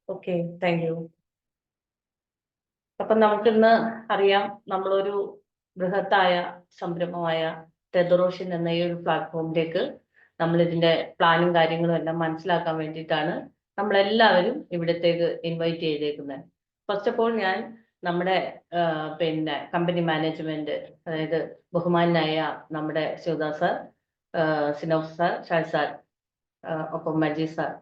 Okay, thank you. അപ്പം നമുക്കിന്ന് അറിയാം, നമ്മളൊരു ബൃഹത്തായ സംരംഭമായ ടെതറോഷൻ എന്ന ഈ ഒരു പ്ലാറ്റ്ഫോമിലേക്ക് നമ്മൾ ഇതിന്റെ പ്ലാനും കാര്യങ്ങളും എല്ലാം മനസ്സിലാക്കാൻ വേണ്ടിയിട്ടാണ് നമ്മളെല്ലാവരും ഇവിടത്തേക്ക് ഇൻവൈറ്റ് ചെയ്തേക്കുന്നത്. ഫസ്റ്റ് ഓഫ് ഓൾ ഞാൻ നമ്മുടെ പിന്നെ കമ്പനി മാനേജ്മെന്റ്, അതായത് ബഹുമാനായ നമ്മുടെ Shivdas sir, Sinof sir, Shaj sir, ഒപ്പം മജീദ് സാർ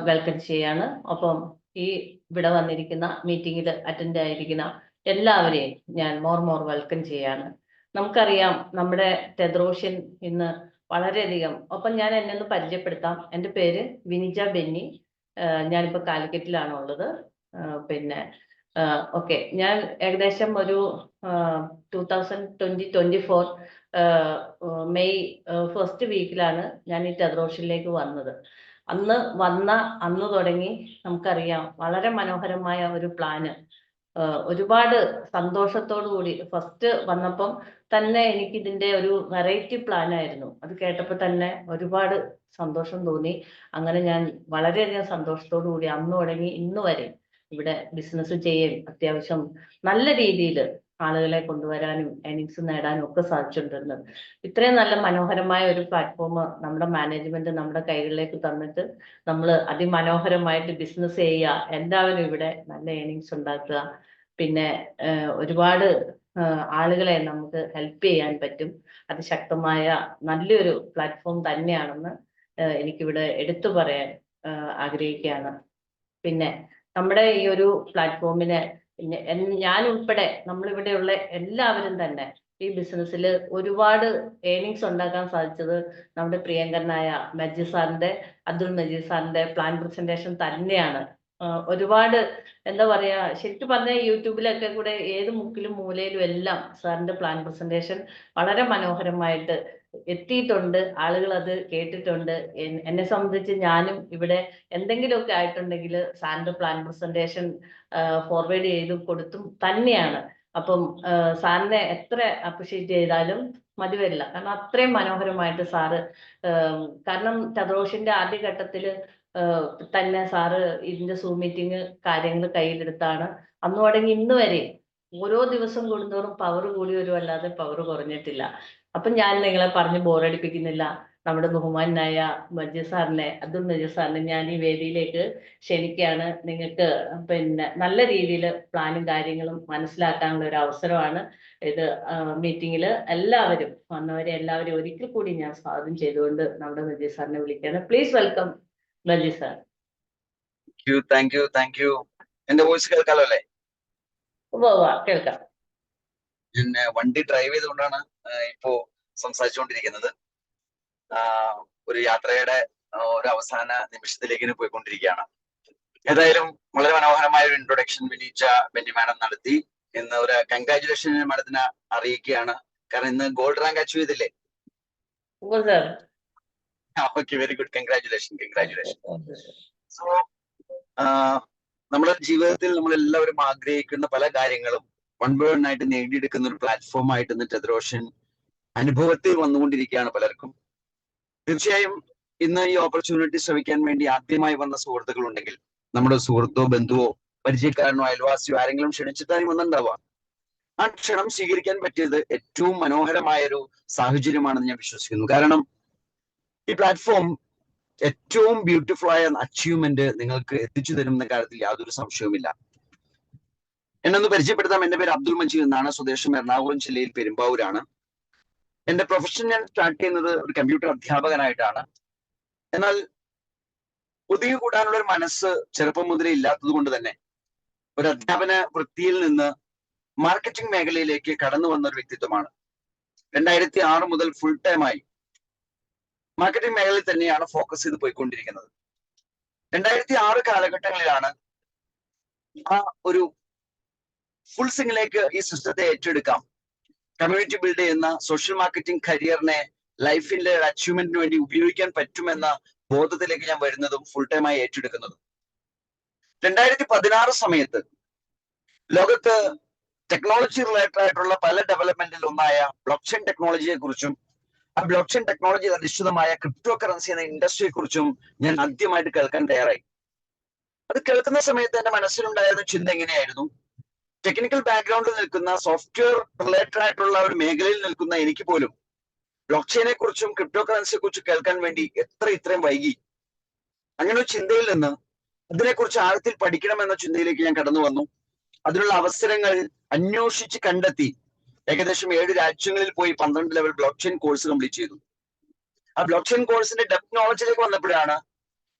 വെൽക്കം ചെയ്യാണ്. ഒപ്പം ഈ ഇവിടെ വന്നിരിക്കുന്ന മീറ്റിംഗിൽ അറ്റൻഡ് ആയിരിക്കുന്ന എല്ലാവരെയും ഞാൻ മോർ വെൽക്കം ചെയ്യാണ്. നമുക്കറിയാം നമ്മുടെ ടെതറോഷൻ ഇന്ന് വളരെയധികം. ഒപ്പം ഞാൻ എന്നെ ഒന്ന് പരിചയപ്പെടുത്താം. എൻ്റെ പേര് വിനിജ ബെന്നി. ഞാനിപ്പോൾ കാലിക്കറ്റിലാണ് ഉള്ളത്. പിന്നെ ഓക്കെ, ഞാൻ ഏകദേശം ഒരു 2024 മെയ് ഫസ്റ്റ് വീക്കിലാണ് ഞാൻ ഈ ടെതറോഷനിലേക്ക് വന്നത്. അന്ന് തുടങ്ങി നമുക്കറിയാം വളരെ മനോഹരമായ ഒരു പ്ലാന്. ഒരുപാട് സന്തോഷത്തോടു കൂടി ഫസ്റ്റ് വന്നപ്പം തന്നെ എനിക്ക് ഇതിന്റെ ഒരു വെറൈറ്റി പ്ലാൻ ആയിരുന്നു. അത് കേട്ടപ്പോൾ തന്നെ ഒരുപാട് സന്തോഷം തോന്നി. അങ്ങനെ ഞാൻ വളരെയധികം സന്തോഷത്തോടു കൂടി അന്ന് തുടങ്ങി ഇന്ന് വരെ ഇവിടെ ബിസിനസ് ചെയ്യാൻ അത്യാവശ്യം നല്ല രീതിയിൽ ആളുകളെ കൊണ്ടുവരാനും ഏണിങ്സ് നേടാനും ഒക്കെ സാധിച്ചിട്ടുണ്ട്. ഇത്രയും നല്ല മനോഹരമായ ഒരു പ്ലാറ്റ്ഫോം നമ്മുടെ മാനേജ്മെന്റ് നമ്മുടെ കൈകളിലേക്ക് തന്നിട്ട് നമ്മൾ അതിമനോഹരമായിട്ട് ബിസിനസ് ചെയ്യുക, എല്ലാവരും ഇവിടെ നല്ല ഏണിങ്സ് ഉണ്ടാക്കുക, പിന്നെ ഒരുപാട് ആളുകളെ നമുക്ക് ഹെൽപ്പ് ചെയ്യാൻ പറ്റും. അതിശക്തമായ നല്ലൊരു പ്ലാറ്റ്ഫോം തന്നെയാണെന്ന് എനിക്കിവിടെ എടുത്തു പറയാൻ ആഗ്രഹിക്കുകയാണ്. പിന്നെ നമ്മുടെ ഈ ഒരു പ്ലാറ്റ്ഫോമിന് ഞാൻ ഉൾപ്പെടെ നമ്മളിവിടെയുള്ള എല്ലാവരും തന്നെ ഈ ബിസിനസ്സിൽ ഒരുപാട് ഏണിങ്സ് ഉണ്ടാക്കാൻ സാധിച്ചത് നമ്മുടെ പ്രിയങ്കരനായ അബ്ദുൾ മജീദ് സാറിന്റെ പ്ലാൻ പ്രസന്റേഷൻ തന്നെയാണ്. ഒരുപാട് എന്താ പറയാ, ശരിക്കും പറഞ്ഞാൽ യൂട്യൂബിലൊക്കെ കൂടെ ഏത് മുക്കിലും മൂലയിലും എല്ലാം സാറിന്റെ പ്ലാൻ പ്രസന്റേഷൻ വളരെ മനോഹരമായിട്ട് എത്തിയിട്ടുണ്ട്. ആളുകൾ അത് കേട്ടിട്ടുണ്ട്. എന്നെ സംബന്ധിച്ച് ഞാനും ഇവിടെ എന്തെങ്കിലുമൊക്കെ ആയിട്ടുണ്ടെങ്കിൽ സാറിന്റെ പ്ലാൻ പ്രസന്റേഷൻ ഫോർവേഡ് ചെയ്ത് കൊടുത്തും തന്നെയാണ്. അപ്പം സാറിനെ എത്ര അപ്രിഷ്യേറ്റ് ചെയ്താലും മതി വരില്ല. കാരണം അത്രയും മനോഹരമായിട്ട് സാറ്, കാരണം ടെതറോഷിന്റെ ആദ്യഘട്ടത്തിൽ തന്നെ സാറ് ഇതിന്റെ സൂം മീറ്റിംഗ് കാര്യങ്ങൾ കയ്യിലെടുത്താണ് അന്ന് തുടങ്ങി ഇന്ന് വരെ ഓരോ ദിവസം കൂടുന്തോറും പവർ കൂടി വരുമല്ലാതെ പവർ കുറഞ്ഞിട്ടില്ല. അപ്പൊ ഞാൻ നിങ്ങളെ പറഞ്ഞ് ബോറടിപ്പിക്കുന്നില്ല. നമ്മുടെ ബഹുമാനായ അബ്ദുൾ മജീദ് സാറിനെ ഞാൻ ഈ വേദിയിലേക്ക് ക്ഷണിക്കുകയാണ്. നിങ്ങൾക്ക് പിന്നെ നല്ല രീതിയിൽ പ്ലാനും കാര്യങ്ങളും മനസ്സിലാക്കാനുള്ള ഒരു അവസരമാണ് ഇത്. മീറ്റിംഗിൽ എല്ലാവരും വന്നവരെ എല്ലാവരും ഒരിക്കൽ കൂടി ഞാൻ സ്വാഗതം ചെയ്തുകൊണ്ട് നമ്മുടെ മജീദ് സാറിനെ വിളിക്കുകയാണ്. Please welcome Majeed sir. Thank you. എന്റെ വോയിസ് കേൾക്കാലോ അല്ലേ? കേൾക്കാം. ഞാൻ വണ്ടി ഡ്രൈവ് ചെയ്തുകൊണ്ടാണ് ഇപ്പോ സംസാരിച്ചുകൊണ്ടിരിക്കുന്നത്. ഒരു യാത്രയുടെ ഒരു അവസാന നിമിഷത്തിലേക്ക് പോയിക്കൊണ്ടിരിക്കുകയാണ്. ഏതായാലും വളരെ മനോഹരമായ ഒരു ഇൻട്രൊഡക്ഷൻ ബെന്നി മാഡം നടത്തി. ഇന്ന് ഒരു കൺഗ്രാജുലേഷൻ മാഡത്തിനെ അറിയിക്കുകയാണ്. കാരണം ഇന്ന് ഗോൾഡ് റാങ്ക് അച്ചീവ് ചെയ്തില്ലേ? Okay, very good. Congratulation. So നമ്മുടെ ജീവിതത്തിൽ നമ്മൾ എല്ലാവരും ആഗ്രഹിക്കുന്ന പല കാര്യങ്ങളും വൺ ബൈ വൺ ആയിട്ട് നേടിയെടുക്കുന്ന ഒരു പ്ലാറ്റ്ഫോം ആയിട്ട് ഇന്ന് ടെതറോഷൻ അനുഭവത്തിൽ വന്നുകൊണ്ടിരിക്കുകയാണ് പലർക്കും. തീർച്ചയായും ഇന്ന് ഈ ഓപ്പർച്യൂണിറ്റി ശ്രമിക്കാൻ വേണ്ടി ആദ്യമായി വന്ന സുഹൃത്തുക്കൾ ഉണ്ടെങ്കിൽ, നമ്മുടെ സുഹൃത്തോ ബന്ധുവോ പരിചയക്കാരനോ അയൽവാസിയോ ആരെങ്കിലും ക്ഷണിച്ചിട്ടായി വന്നിട്ടുണ്ടാവാം. ആ ക്ഷണം സ്വീകരിക്കാൻ പറ്റിയത് ഏറ്റവും മനോഹരമായ ഒരു സാഹചര്യമാണെന്ന് ഞാൻ വിശ്വസിക്കുന്നു. കാരണം ഈ പ്ലാറ്റ്ഫോം ഏറ്റവും ബ്യൂട്ടിഫുൾ ആയ അച്ചീവ്മെന്റ് നിങ്ങൾക്ക് എത്തിച്ചു തരുന്ന കാര്യത്തിൽ യാതൊരു സംശയവുമില്ല. എന്നൊന്ന് പരിചയപ്പെടുത്താം. എന്റെ പേര് അബ്ദുൾ മജീദ് എന്നാണ്. സ്വദേശം എറണാകുളം ജില്ലയിൽ പെരുമ്പാവൂരാണ്. എന്റെ പ്രൊഫഷൻ ഞാൻ സ്റ്റാർട്ട് ചെയ്യുന്നത് ഒരു കമ്പ്യൂട്ടർ അധ്യാപകനായിട്ടാണ്. എന്നാൽ ഒതുങ്ങി കൂടാനുള്ള ഒരു മനസ്സ് ചെറുപ്പം മുതലേ ഇല്ലാത്തത് കൊണ്ട് തന്നെ ഒരു അധ്യാപന വൃത്തിയിൽ നിന്ന് മാർക്കറ്റിംഗ് മേഖലയിലേക്ക് കടന്നു വന്ന ഒരു വ്യക്തിത്വമാണ്. 2006 മുതൽ ഫുൾ ടൈമായി മാർക്കറ്റിംഗ് മേഖലയിൽ തന്നെയാണ് ഫോക്കസ് ചെയ്ത് പോയിക്കൊണ്ടിരിക്കുന്നത്. 2006 കാലഘട്ടങ്ങളിലാണ് ആ ഒരു ഫുൾ സിംഗിലേക്ക് ഈ സിസ്റ്റത്തെ ഏറ്റെടുക്കാം, കമ്മ്യൂണിറ്റി ബിൽഡ് ചെയ്യുന്ന സോഷ്യൽ മാർക്കറ്റിംഗ് കരിയറിനെ ലൈഫിന്റെ അച്ചീവ്മെന്റിന് വേണ്ടി ഉപയോഗിക്കാൻ പറ്റുമെന്ന ബോധത്തിലേക്ക് ഞാൻ വരുന്നതും ഫുൾ ടൈമായി ഏറ്റെടുക്കുന്നതും. 2016 സമയത്ത് ലോകത്ത് ടെക്നോളജി റിലേറ്റഡ് ആയിട്ടുള്ള പല ഡെവലപ്മെന്റിൽ ഒന്നായ ബ്ലോക്ക് ചെയിൻ ടെക്നോളജിയെ കുറിച്ചും ആ ബ്ലോക്ക് ചെയിൻ ടെക്നോളജി അധിഷ്ഠിതമായ ക്രിപ്റ്റോ കറൻസി എന്ന ഇൻഡസ്ട്രിയെ കുറിച്ചും ഞാൻ ആദ്യമായിട്ട് കേൾക്കാൻ തയ്യാറായി. അത് കേൾക്കുന്ന സമയത്ത് എന്റെ മനസ്സിലുണ്ടായിരുന്ന ചിന്ത എങ്ങനെയായിരുന്നു, ടെക്നിക്കൽ ബാക്ക്ഗ്രൗണ്ടിൽ നിൽക്കുന്ന സോഫ്റ്റ്വെയർ റിലേറ്റഡ് ആയിട്ടുള്ള ഒരു മേഖലയിൽ നിൽക്കുന്ന എനിക്ക് പോലും ബ്ലോക്ക് ചെയിനെ കുറിച്ചും ക്രിപ്റ്റോ കറൻസിയെ കുറിച്ചും കേൾക്കാൻ വേണ്ടി ഇത്രയും വൈകി. അങ്ങനെ ഒരു ചിന്തയിൽ നിന്ന് അതിനെക്കുറിച്ച് ആഴത്തിൽ പഠിക്കണമെന്ന ചിന്തയിലേക്ക് ഞാൻ കടന്നു വന്നു. അതിനുള്ള അവസരങ്ങൾ അന്വേഷിച്ച് കണ്ടെത്തി ഏകദേശം 7 രാജ്യങ്ങളിൽ പോയി 12 level block chain course complete ചെയ്തു. ആ ബ്ലോക്ക് ചെയിൻ കോഴ്സിന്റെ ഡെപ്ത് നോളജിലേക്ക് വന്നപ്പോഴാണ്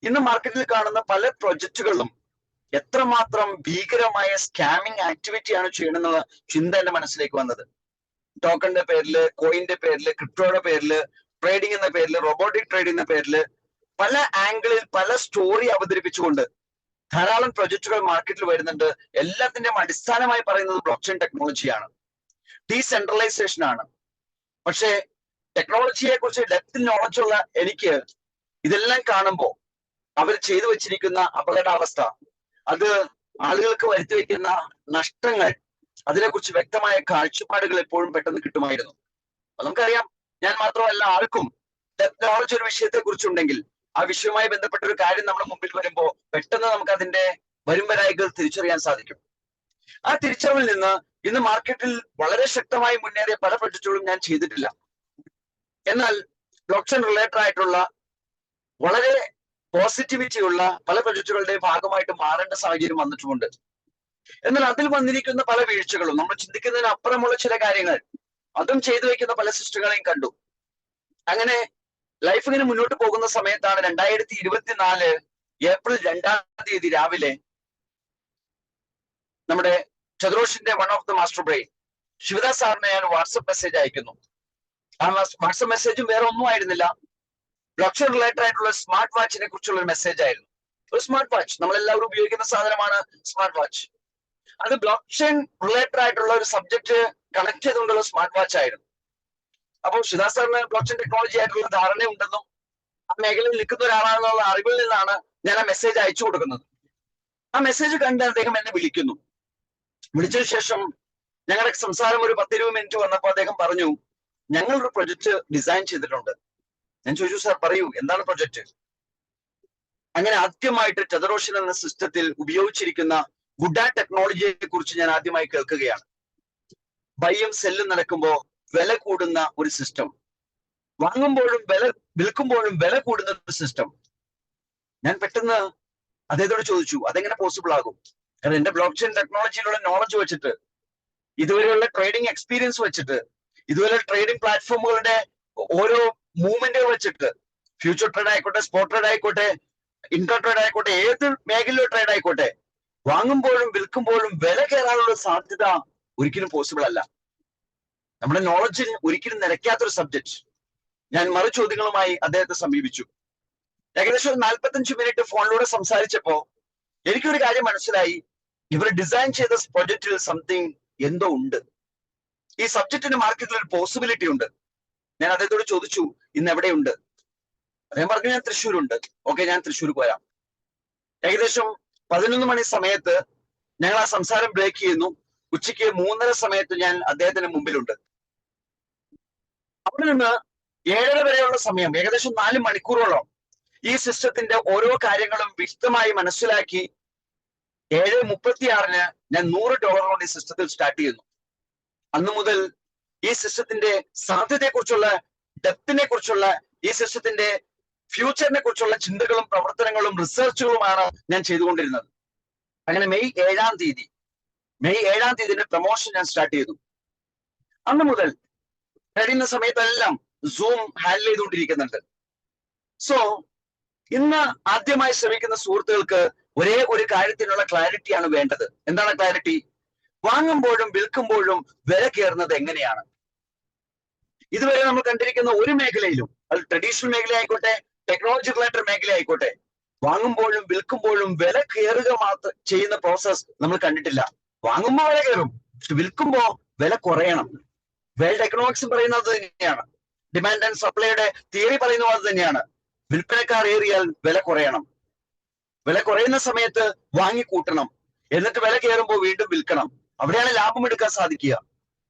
ഇന്ന് മാർക്കറ്റിൽ കാണുന്ന പല പ്രൊജക്ടുകളും എത്രമാത്രം ഭീകരമായ സ്കാമിംഗ് ആക്ടിവിറ്റിയാണ് ചെയ്യണമെന്നുള്ള ചിന്ത എന്റെ മനസ്സിലേക്ക് വന്നത്. ടോക്കണിന്റെ പേരില്, കോയിന്റെ പേരില്, ക്രിപ്റ്റോയുടെ പേരില്, ട്രേഡിംഗ് എന്ന പേരില്, റോബോട്ടിക് ട്രേഡിംഗ് എന്ന പേരില് പല ആംഗിളിൽ പല സ്റ്റോറി അവതരിപ്പിച്ചുകൊണ്ട് ധാരാളം പ്രൊജക്ടുകൾ മാർക്കറ്റിൽ വരുന്നുണ്ട്. എല്ലാത്തിന്റെയും അടിസ്ഥാനമായി പറയുന്നത് ബ്ലോക്ക് ചെയിൻ ടെക്നോളജിയാണ്, ഡീസെൻട്രലൈസേഷൻ ആണ്. പക്ഷേ ടെക്നോളജിയെ കുറിച്ച് ഡെപ്ത് നോളജ് ഉള്ള എനിക്ക് ഇതെല്ലാം കാണുമ്പോൾ അവർ ചെയ്തു വെച്ചിരിക്കുന്ന അപകടാവസ്ഥ, അത് ആളുകൾക്ക് വരുത്തി വെക്കുന്ന നഷ്ടങ്ങൾ, അതിനെക്കുറിച്ച് വ്യക്തമായ കാഴ്ചപ്പാടുകൾ എപ്പോഴും പെട്ടെന്ന് കിട്ടുമായിരുന്നു. നമുക്കറിയാം, ഞാൻ മാത്രമല്ല ആർക്കും ഡെപ്ത് നോളജ് ഒരു വിഷയത്തെ കുറിച്ചുണ്ടെങ്കിൽ ആ വിഷയവുമായി ബന്ധപ്പെട്ട ഒരു കാര്യം നമ്മുടെ മുമ്പിൽ വരുമ്പോൾ പെട്ടെന്ന് നമുക്ക് അതിന്റെ വരുംവരായികൾ തിരിച്ചറിയാൻ സാധിക്കും. ആ തിരിച്ചറിവിൽ നിന്ന് ഇന്ന് മാർക്കറ്റിൽ വളരെ ശക്തമായി മുന്നേറിയ പല പ്രൊജക്റ്റുകളും ഞാൻ ചെയ്തിട്ടില്ല. എന്നാൽ ബ്ലോക്ക് ചെയിൻ റിലേറ്റഡ് ആയിട്ടുള്ള വളരെ പോസിറ്റിവിറ്റി ഉള്ള പല പ്രൊജക്റ്റുകളുടെ ഭാഗമായിട്ട് മാറേണ്ട സാഹചര്യം വന്നിട്ടുമുണ്ട്. എന്നാൽ അതിൽ വന്നിരിക്കുന്ന പല വീഴ്ചകളും, നമ്മൾ ചിന്തിക്കുന്നതിന് അപ്പുറമുള്ള ചില കാര്യങ്ങൾ അതും ചെയ്തു വെക്കുന്ന പല സിസ്റ്റങ്ങളെയും കണ്ടു. അങ്ങനെ ലൈഫ് ഇങ്ങനെ മുന്നോട്ട് പോകുന്ന സമയത്താണ് 2024 ഏപ്രിൽ 2 രാവിലെ നമ്മുടെ ചതുരോഷിന്റെ one of the master brain Shivdas സാറിനെ ഞാൻ വാട്സപ്പ് മെസ്സേജ് അയക്കുന്നു. ആ വാട്സപ്പ് മെസ്സേജും വേറെ ഒന്നും ആയിരുന്നില്ല, ബ്ലോക്ക് ചെയിൻ റിലേറ്റഡ് ആയിട്ടുള്ള സ്മാർട്ട് വാച്ചിനെ കുറിച്ചുള്ള ഒരു മെസ്സേജ് ആയിരുന്നു. ഒരു സ്മാർട്ട് വാച്ച്, നമ്മളെല്ലാവരും ഉപയോഗിക്കുന്ന സാധനമാണ് സ്മാർട്ട് വാച്ച്. അത് ബ്ലോക്ക് ചെയിൻ റിലേറ്റഡ് ആയിട്ടുള്ള ഒരു സബ്ജക്ട് കണക്ട് ചെയ്തുകൊണ്ടുള്ള സ്മാർട്ട് വാച്ച് ആയിരുന്നു. അപ്പോൾ ശിവദാസ് സാറിന് ബ്ലോക്ക് ചെയിൻ ടെക്നോളജി ആയിട്ടുള്ള ധാരണ ഉണ്ടെന്നും ആ മേഖലയിൽ നിൽക്കുന്ന ഒരാളാണെന്നുള്ള അറിവിൽ നിന്നാണ് ഞാൻ ആ മെസ്സേജ് അയച്ചു കൊടുക്കുന്നത്. ആ മെസ്സേജ് കണ്ട് അദ്ദേഹം എന്നെ വിളിക്കുന്നു. വിളിച്ചതിന് ശേഷം ഞങ്ങളുടെ സംസാരം ഒരു 10-20 മിനിറ്റ് വന്നപ്പോൾ അദ്ദേഹം പറഞ്ഞു, ഞങ്ങളൊരു പ്രൊജക്ട് ഡിസൈൻ ചെയ്തിട്ടുണ്ട്. ഞാൻ ചോദിച്ചു, സാർ പറയൂ, എന്താണ് പ്രൊജക്ട്? അങ്ങനെ ആദ്യമായിട്ട് ചതുരോഷൻ എന്ന സിസ്റ്റത്തിൽ ഉപയോഗിച്ചിരിക്കുന്ന ഗുഡ ടെക്നോളജിയെ കുറിച്ച് ഞാൻ ആദ്യമായി കേൾക്കുകയാണ്. ബൈയും സെല്ലും നടക്കുമ്പോൾ വില കൂടുന്ന ഒരു സിസ്റ്റം, വാങ്ങുമ്പോഴും വിൽക്കുമ്പോഴും വില കൂടുന്ന ഒരു സിസ്റ്റം. ഞാൻ പെട്ടെന്ന് അദ്ദേഹത്തോട് ചോദിച്ചു, അതെങ്ങനെ പോസിബിൾ ആകും? കാരണം എന്റെ ബ്ലോക്ക് ചെയിൻ ടെക്നോളജിയിലുള്ള നോളജ് വെച്ചിട്ട്, ഇതുവരെയുള്ള ട്രേഡിംഗ് എക്സ്പീരിയൻസ് വെച്ചിട്ട്, ഇതുവരെ ട്രേഡിംഗ് പ്ലാറ്റ്ഫോമുകളുടെ ഓരോ മൂവ്മെന്റുകൾ വെച്ചിട്ട്, ഫ്യൂച്ചർ ട്രേഡ് ആയിക്കോട്ടെ, സ്പോട്ട് ട്രേഡ് ആയിക്കോട്ടെ, ഇന്റർ ട്രേഡ് ആയിക്കോട്ടെ, ഏത് മേഖലയിലുള്ള ട്രേഡ് ആയിക്കോട്ടെ, വാങ്ങുമ്പോഴും വിൽക്കുമ്പോഴും വില കയറാനുള്ള സാധ്യത ഒരിക്കലും പോസിബിൾ അല്ല. നമ്മുടെ നോളജിൽ ഒരിക്കലും നിരക്കാത്തൊരു സബ്ജക്ട്. ഞാൻ മറു ചോദ്യങ്ങളുമായി അദ്ദേഹത്തെ സമീപിച്ചു. ഏകദേശം 45 മിനിറ്റ് ഫോണിലൂടെ സംസാരിച്ചപ്പോ എനിക്കൊരു കാര്യം മനസ്സിലായി, ഇവർ ഡിസൈൻ ചെയ്ത പ്രൊജക്റ്റിൽ സംതിങ് എന്തോ ഉണ്ട്. ഈ സബ്ജക്റ്റിന് മാർക്കറ്റിൽ ഒരു പോസിബിലിറ്റി ഉണ്ട്. ഞാൻ അദ്ദേഹത്തോട് ചോദിച്ചു, ഇന്ന് എവിടെയുണ്ട്? അദ്ദേഹം പറഞ്ഞു, ഞാൻ തൃശ്ശൂരുണ്ട്. ഓക്കെ, ഞാൻ തൃശ്ശൂർ പോരാം. ഏകദേശം 11 മണി സമയത്ത് ഞങ്ങൾ ആ സംസാരം ബ്രേക്ക് ചെയ്യുന്നു. ഉച്ചയ്ക്ക് 3:30 സമയത്ത് ഞാൻ അദ്ദേഹത്തിന് മുമ്പിലുണ്ട്. അവിടെ നിന്ന് 7:30 വരെയുള്ള സമയം, ഏകദേശം 4 മണിക്കൂറോളം ഈ സിസ്റ്റത്തിന്റെ ഓരോ കാര്യങ്ങളും വ്യക്തമായി മനസ്സിലാക്കി 7:36 ഞാൻ $100 കൊണ്ട് ഈ സിസ്റ്റത്തിൽ സ്റ്റാർട്ട് ചെയ്യുന്നു. അന്ന് മുതൽ ഈ സിസ്റ്റത്തിന്റെ സാധ്യതയെക്കുറിച്ചുള്ള, ഡെപ്തിനെ കുറിച്ചുള്ള, ഈ സിസ്റ്റത്തിന്റെ ഫ്യൂച്ചറിനെ കുറിച്ചുള്ള ചിന്തകളും പ്രവർത്തനങ്ങളും റിസർച്ചുകളുമാണ് ഞാൻ ചെയ്തുകൊണ്ടിരുന്നത്. അങ്ങനെ മെയ് 7 തീയതിന്റെ പ്രൊമോഷൻ ഞാൻ സ്റ്റാർട്ട് ചെയ്തു. അന്ന് മുതൽ കഴിയുന്ന സമയത്തെല്ലാം സൂം ഹാൻഡിൽ ചെയ്തുകൊണ്ടിരിക്കുന്നുണ്ട്. സോ ഇന്ന് ആദ്യമായി ശ്രമിക്കുന്ന സുഹൃത്തുക്കൾക്ക് ഒരേ ഒരു കാര്യത്തിനുള്ള ക്ലാരിറ്റിയാണ് വേണ്ടത്. എന്താണ് ക്ലാരിറ്റി? വാങ്ങുമ്പോഴും വിൽക്കുമ്പോഴും വില കയറുന്നത് എങ്ങനെയാണ്? ഇതുവരെ നമ്മൾ കണ്ടിരിക്കുന്ന ഒരു മേഖലയിലും, അത് ട്രഡീഷണൽ മേഖല ആയിക്കോട്ടെ, ടെക്നോളജി റിലേറ്റഡ് മേഖല ആയിക്കോട്ടെ, വാങ്ങുമ്പോഴും വിൽക്കുമ്പോഴും വില കയറുക മാത്രം ചെയ്യുന്ന പ്രോസസ് നമ്മൾ കണ്ടിട്ടില്ല. വാങ്ങുമ്പോൾ വില കയറും, പക്ഷെ വിൽക്കുമ്പോൾ വില കുറയണം. വേൾഡ് എക്കണോമിക്സ് പറയുന്നത് തന്നെയാണ്, ഡിമാൻഡ് ആൻഡ് സപ്ലൈയുടെ തിയറി പറയുന്നത് അത് തന്നെയാണ്. വിൽപ്പനക്കാർ ഏറിയാൽ വില കുറയണം. വില കുറയുന്ന സമയത്ത് വാങ്ങി കൂട്ടണം, എന്നിട്ട് വില കയറുമ്പോൾ വീണ്ടും വിൽക്കണം. അവിടെയാണ് ലാഭം എടുക്കാൻ സാധിക്കുക.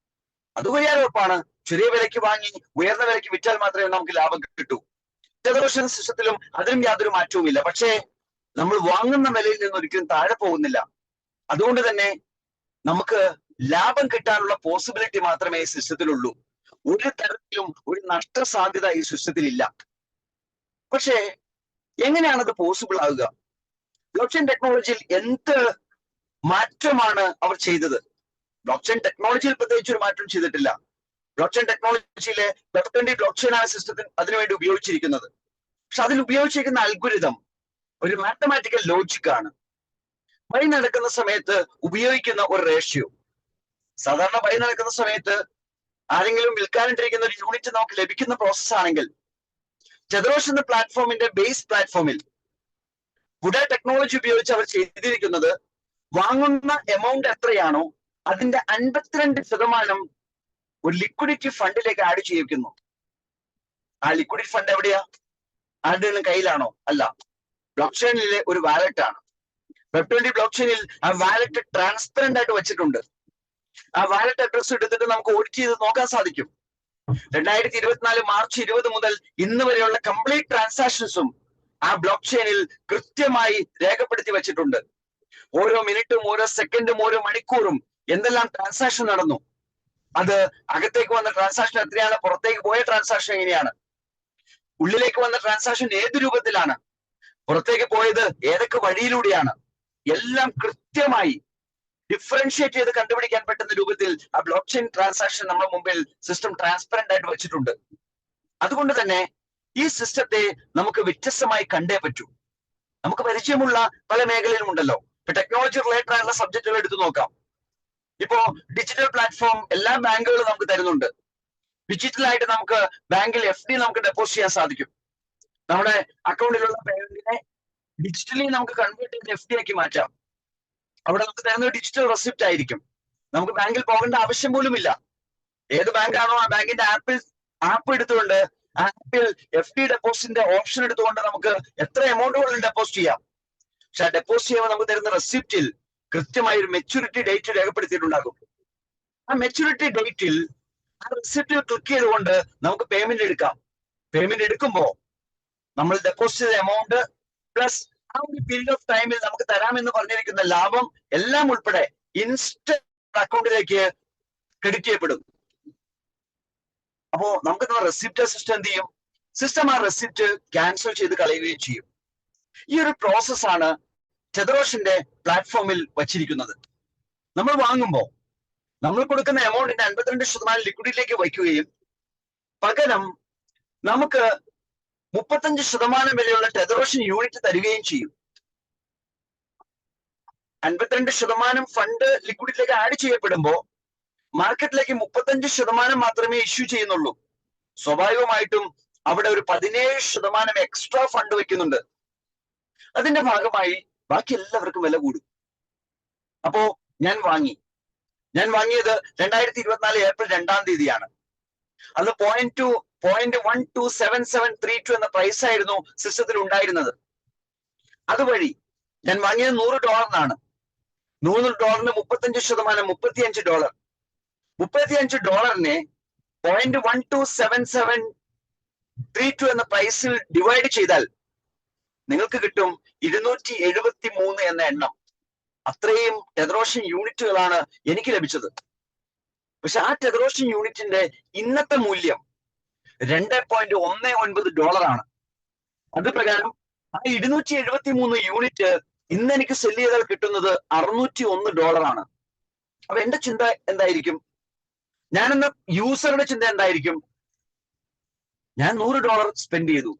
അതുവഴി ഉറപ്പാണ്, ചെറിയ വിലയ്ക്ക് വാങ്ങി ഉയർന്ന വിലയ്ക്ക് വിറ്റാൽ മാത്രമേ നമുക്ക് ലാഭം കിട്ടൂ. ചതുരോഷൻ സിസ്റ്റത്തിലും അതിലും യാതൊരു മാറ്റവുമില്ല. പക്ഷേ നമ്മൾ വാങ്ങുന്ന വിലയിൽ നിന്ന് ഒരിക്കലും താഴെ പോകുന്നില്ല. അതുകൊണ്ട് തന്നെ നമുക്ക് ലാഭം കിട്ടാനുള്ള പോസിബിലിറ്റി മാത്രമേ ഈ സിസ്റ്റത്തിലുള്ളൂ. ഒരു തരത്തിലും ഒരു നഷ്ടസാധ്യത ഈ സിസ്റ്റത്തിൽ ഇല്ല. പക്ഷേ എങ്ങനെയാണത് പോസിബിൾ ആവുക? ബ്ലോക്ക് ചെയിൻ ടെക്നോളജിയിൽ എന്ത് മാറ്റമാണ് അവർ ചെയ്തത്? ബ്ലോക്ക് ചെയിൻ ടെക്നോളജിയിൽ പ്രത്യേകിച്ച് ഒരു മാറ്റം ചെയ്തിട്ടില്ല. ബ്ലോക്ക് ചെയിൻ ടെക്നോളജിയിലെ വെബ്20 ബ്ലോക്ക് ചെയിൻ ആണ് സിസ്റ്റത്തിൽ അതിനുവേണ്ടി ഉപയോഗിച്ചിരിക്കുന്നത്. പക്ഷെ അതിൽ ഉപയോഗിച്ചിരിക്കുന്ന അൽഗുരിതം ഒരു മാത്തമാറ്റിക്കൽ ലോജിക് ആണ്. ബൈ നടക്കുന്ന സമയത്ത് ഉപയോഗിക്കുന്ന ഒരു റേഷ്യോ. സാധാരണ ബൈ നടക്കുന്ന സമയത്ത് ആരെങ്കിലും വിൽക്കാനിട്ടിരിക്കുന്ന ഒരു യൂണിറ്റ് നമുക്ക് ലഭിക്കുന്ന പ്രോസസ് ആണെങ്കിൽ ടെതറോഷ് എന്ന പ്ലാറ്റ്ഫോമിന്റെ ബേസ് പ്ലാറ്റ്ഫോമിൽ ബുഡ ടെക്നോളജി ഉപയോഗിച്ച് അവർ ചെയ്തിരിക്കുന്നത് വാങ്ങുന്ന എമൗണ്ട് എത്രയാണോ അതിന്റെ 52% ഒരു ലിക്വിഡിറ്റി ഫണ്ടിലേക്ക് ആഡ് ചെയ്യിക്കുന്നു. ആ ലിക്വിഡിറ്റി ഫണ്ട് എവിടെയാ? ആരുടെ കയ്യിലാണോ? അല്ല, ബ്ലോക്ക് ചെയിനിലെ ഒരു വാലറ്റ് ആണ്. വെബ്20 ബ്ലോക്ക് ചെയിനിൽ ആ വാലറ്റ് ട്രാൻസ്പെറന്റ് ആയിട്ട് വെച്ചിട്ടുണ്ട്. ആ വാലറ്റ് അഡ്രസ് എടുത്തിട്ട് നമുക്ക് ഓഡിറ്റ് ചെയ്ത് നോക്കാൻ സാധിക്കും. 2024 മാർച്ച് 20 മുതൽ ഇന്ന് വരെയുള്ള കംപ്ലീറ്റ് ട്രാൻസാക്ഷൻസും ആ ബ്ലോക്ക് ചെയിനിൽ കൃത്യമായി രേഖപ്പെടുത്തി വെച്ചിട്ടുണ്ട്. ഓരോ മിനിറ്റും ഓരോ സെക്കൻഡും ഓരോ മണിക്കൂറും എന്തെല്ലാം ട്രാൻസാക്ഷൻ നടന്നു, അത് അകത്തേക്ക് വന്ന ട്രാൻസാക്ഷൻ എത്രയാണ്, പുറത്തേക്ക് പോയ ട്രാൻസാക്ഷൻ എങ്ങനെയാണ്, ഉള്ളിലേക്ക് വന്ന ട്രാൻസാക്ഷൻ ഏത് രൂപത്തിലാണ്, പുറത്തേക്ക് പോയത് ഏതൊക്കെ വഴിയിലൂടെയാണ്, എല്ലാം കൃത്യമായി ഡിഫറൻഷിയേറ്റ് ചെയ്ത് കണ്ടുപിടിക്കാൻ പറ്റുന്ന രൂപത്തിൽ ആ ബ്ലോക്ക് ചെയിൻ ട്രാൻസാക്ഷൻ നമ്മുടെ മുമ്പിൽ സിസ്റ്റം ട്രാൻസ്പെറന്റ് ആയിട്ട് വെച്ചിട്ടുണ്ട്. അതുകൊണ്ട് തന്നെ ഈ സിസ്റ്റത്തെ നമുക്ക് വ്യത്യസ്തമായി കണ്ടേ പറ്റൂ. നമുക്ക് പരിചയമുള്ള പല മേഖലയിലും ഉണ്ടല്ലോ. ഇപ്പൊ ടെക്നോളജി റിലേറ്റഡ് ആയിട്ടുള്ള സബ്ജക്റ്റുകൾ എടുത്തു നോക്കാം. ഇപ്പോ ഡിജിറ്റൽ പ്ലാറ്റ്ഫോം എല്ലാ ബാങ്കുകളും നമുക്ക് തരുന്നുണ്ട്. ഡിജിറ്റലായിട്ട് നമുക്ക് ബാങ്കിൽ FD നമുക്ക് ഡെപ്പോസിറ്റ് ചെയ്യാൻ സാധിക്കും. നമ്മുടെ അക്കൗണ്ടിലുള്ള പേയ്മെന്റിനെ ഡിജിറ്റലി നമുക്ക് കൺവേർട്ട് ചെയ്ത് FD ആക്കി മാറ്റാം. അവിടെ നമുക്ക് തരുന്ന ഡിജിറ്റൽ റെസിപ്റ്റ് ആയിരിക്കും. നമുക്ക് ബാങ്കിൽ പോകേണ്ട ആവശ്യം പോലും ഇല്ല. ഏത് ബാങ്കാണോ ആ ബാങ്കിന്റെ ആപ്പ് എടുത്തുകൊണ്ട് ആപ്പിൽ FD ഡെപ്പോസിറ്റിന്റെ ഓപ്ഷൻ എടുത്തുകൊണ്ട് നമുക്ക് എത്ര എമൗണ്ട് വേണമെങ്കിലും ഡെപ്പോസിറ്റ് ചെയ്യാം. പക്ഷെ ആ ഡെപ്പോസിറ്റ് ചെയ്യുമ്പോൾ നമുക്ക് തരുന്ന റെസിപ്റ്റിൽ കൃത്യമായി ഒരു മെച്യൂരിറ്റി ഡേറ്റ് രേഖപ്പെടുത്തിയിട്ടുണ്ടാകും. ആ മെച്യൂരിറ്റി ഡേറ്റിൽ ആ റെസിപ്റ്റിൽ ക്ലിക്ക് ചെയ്തുകൊണ്ട് നമുക്ക് പേയ്മെന്റ് എടുക്കാം. പേയ്മെന്റ് എടുക്കുമ്പോൾ നമ്മൾ ഡെപ്പോസിറ്റ് ചെയ്ത എമൗണ്ട് പ്ലസ് ആ ഒരു പീരീഡ് ഓഫ് ടൈമിൽ നമുക്ക് തരാമെന്ന് പറഞ്ഞിരിക്കുന്ന ലാഭം എല്ലാം ഉൾപ്പെടെ ഇൻസ്റ്റന്റ് അക്കൗണ്ടിലേക്ക് ക്രെഡിറ്റ് ചെയ്യപ്പെടും. അപ്പോ നമുക്ക് റെസിപ്റ്റ് സിസ്റ്റം എന്ത് ചെയ്യും? സിസ്റ്റം ആ റെസിപ്റ്റ് ക്യാൻസൽ ചെയ്ത് കളയുകയും ചെയ്യും. ഈ ഒരു പ്രോസസ്സാണ് ടെതറോഷിന്റെ പ്ലാറ്റ്ഫോമിൽ വച്ചിരിക്കുന്നത്. നമ്മൾ വാങ്ങുമ്പോൾ നമ്മൾ കൊടുക്കുന്ന എമൗണ്ടിന്റെ 52% ലിക്വിഡിറ്റിയിലേക്ക് വയ്ക്കുകയും പകരം നമുക്ക് 35% വിലയുള്ള ടെതറോഷൻ യൂണിറ്റ് തരികയും ചെയ്യും. 52% ഫണ്ട് ലിക്വിഡിറ്റിയിലേക്ക് ആഡ് ചെയ്യപ്പെടുമ്പോൾ മാർക്കറ്റിലേക്ക് 35% മാത്രമേ ഇഷ്യൂ ചെയ്യുന്നുള്ളൂ. സ്വാഭാവികമായിട്ടും അവിടെ ഒരു 17% എക്സ്ട്രാ ഫണ്ട് വെക്കുന്നുണ്ട്. അതിന്റെ ഭാഗമായി ബാക്കി എല്ലാവർക്കും വില കൂടും. അപ്പോ ഞാൻ വാങ്ങിയത് 2024 ഏപ്രിൽ 2-ാം തീയതിയാണ്. അത് 0.127732 എന്ന പ്രൈസ് ആയിരുന്നു സിസ്റ്റത്തിൽ ഉണ്ടായിരുന്നത്. അതുവഴി ഞാൻ വാങ്ങിയത് $100. $100 35% $35. $35 0.127732 എന്ന പ്രൈസിൽ ഡിവൈഡ് ചെയ്താൽ നിങ്ങൾക്ക് കിട്ടും 273 എന്ന എണ്ണം. അത്രയും ടെതറോഷൻ യൂണിറ്റുകളാണ് എനിക്ക് ലഭിച്ചത്. പക്ഷെ ആ ടെതറോഷൻ യൂണിറ്റിന്റെ ഇന്നത്തെ മൂല്യം $2.19 ആണ്. അത് പ്രകാരം ആ 273 യൂണിറ്റ് ഇന്ന് എനിക്ക് സെല് ചെയ്താൽ കിട്ടുന്നത് $601 ആണ്. അപ്പൊ എന്റെ ചിന്ത എന്തായിരിക്കും? ഞാനെന്ന യൂസറുടെ ചിന്ത എന്തായിരിക്കും? ഞാൻ $100 സ്പെൻഡ് ചെയ്തു,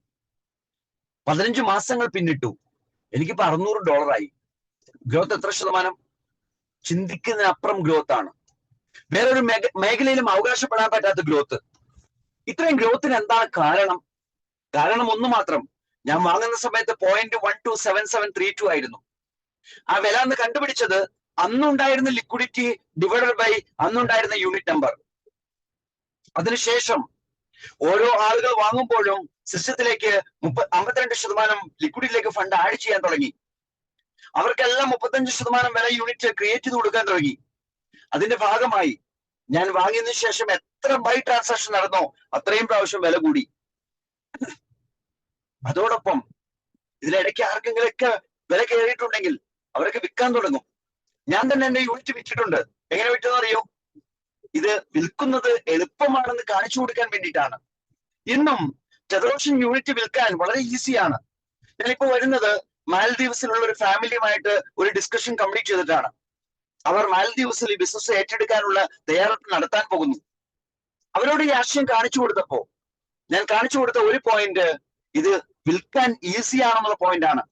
15 മാസങ്ങൾ പിന്നിട്ടു, എനിക്കിപ്പോ $600 ആയി. ഗ്രോത്ത് എത്ര ശതമാനം? ചിന്തിക്കുന്നതിനപ്പുറം ഗ്രോത്ത് ആണ്. വേറൊരു മേഖലയിലും അവകാശപ്പെടാൻ പറ്റാത്ത ഗ്രോത്ത്. ഇത്രയും ഗ്രോത്തിന് എന്താണ് കാരണം? കാരണം ഒന്ന് മാത്രം, ഞാൻ വാങ്ങുന്ന സമയത്ത് 0.127732 ആയിരുന്നു. ആ വില അന്ന് കണ്ടുപിടിച്ചത് അന്നുണ്ടായിരുന്ന ലിക്വിഡിറ്റി ഡിവൈഡഡ് ബൈ അന്നുണ്ടായിരുന്ന യൂണിറ്റ് നമ്പർ. അതിനുശേഷം ഓരോ ആളുകൾ വാങ്ങുമ്പോഴും സിസ്റ്റത്തിലേക്ക് 52% ലിക്വിഡിറ്റിയിലേക്ക് ഫണ്ട് ആഡ് ചെയ്യാൻ തുടങ്ങി. അവർക്കെല്ലാം 35% വില യൂണിറ്റ് ക്രിയേറ്റ് ചെയ്ത് കൊടുക്കാൻ തുടങ്ങി. അതിന്റെ ഭാഗമായി ഞാൻ വാങ്ങിയതിനു ശേഷം എത്ര ബൈ ട്രാൻസാക്ഷൻ നടന്നോ അത്രയും പ്രാവശ്യം വില കൂടി. അതോടൊപ്പം ഇതിലിടയ്ക്ക് ആർക്കെങ്കിലൊക്കെ വില കയറിയിട്ടുണ്ടെങ്കിൽ അവരൊക്കെ വിൽക്കാൻ തുടങ്ങും. ഞാൻ തന്നെ എന്റെ യൂണിറ്റ് വിറ്റിട്ടുണ്ട്. എങ്ങനെ വിറ്റെന്ന് അറിയോ? ഇത് വിൽക്കുന്നത് എളുപ്പമാണെന്ന് കാണിച്ചു കൊടുക്കാൻ വേണ്ടിയിട്ടാണ്. ഇന്നും ടെതറോഷൻ യൂണിറ്റ് വിൽക്കാൻ വളരെ ഈസിയാണ്. ഞാനിപ്പോ വരുന്നത് മാൽദീവ്സിലുള്ള ഒരു ഫാമിലിയുമായിട്ട് ഒരു ഡിസ്കഷൻ കംപ്ലീറ്റ് ചെയ്തിട്ടാണ്. അവർ മാൽദീവ്സിൽ ഈ ബിസിനസ് ഏറ്റെടുക്കാനുള്ള തയ്യാറെടുപ്പ് നടത്താൻ പോകുന്നു. അവരോട് ഈ ആശയം കാണിച്ചു കൊടുത്തപ്പോ ഞാൻ കാണിച്ചു കൊടുത്ത ഒരു പോയിന്റ് ഇത് വിൽക്കാൻ ഈസി ആണെന്നുള്ള പോയിന്റ് ആണ്.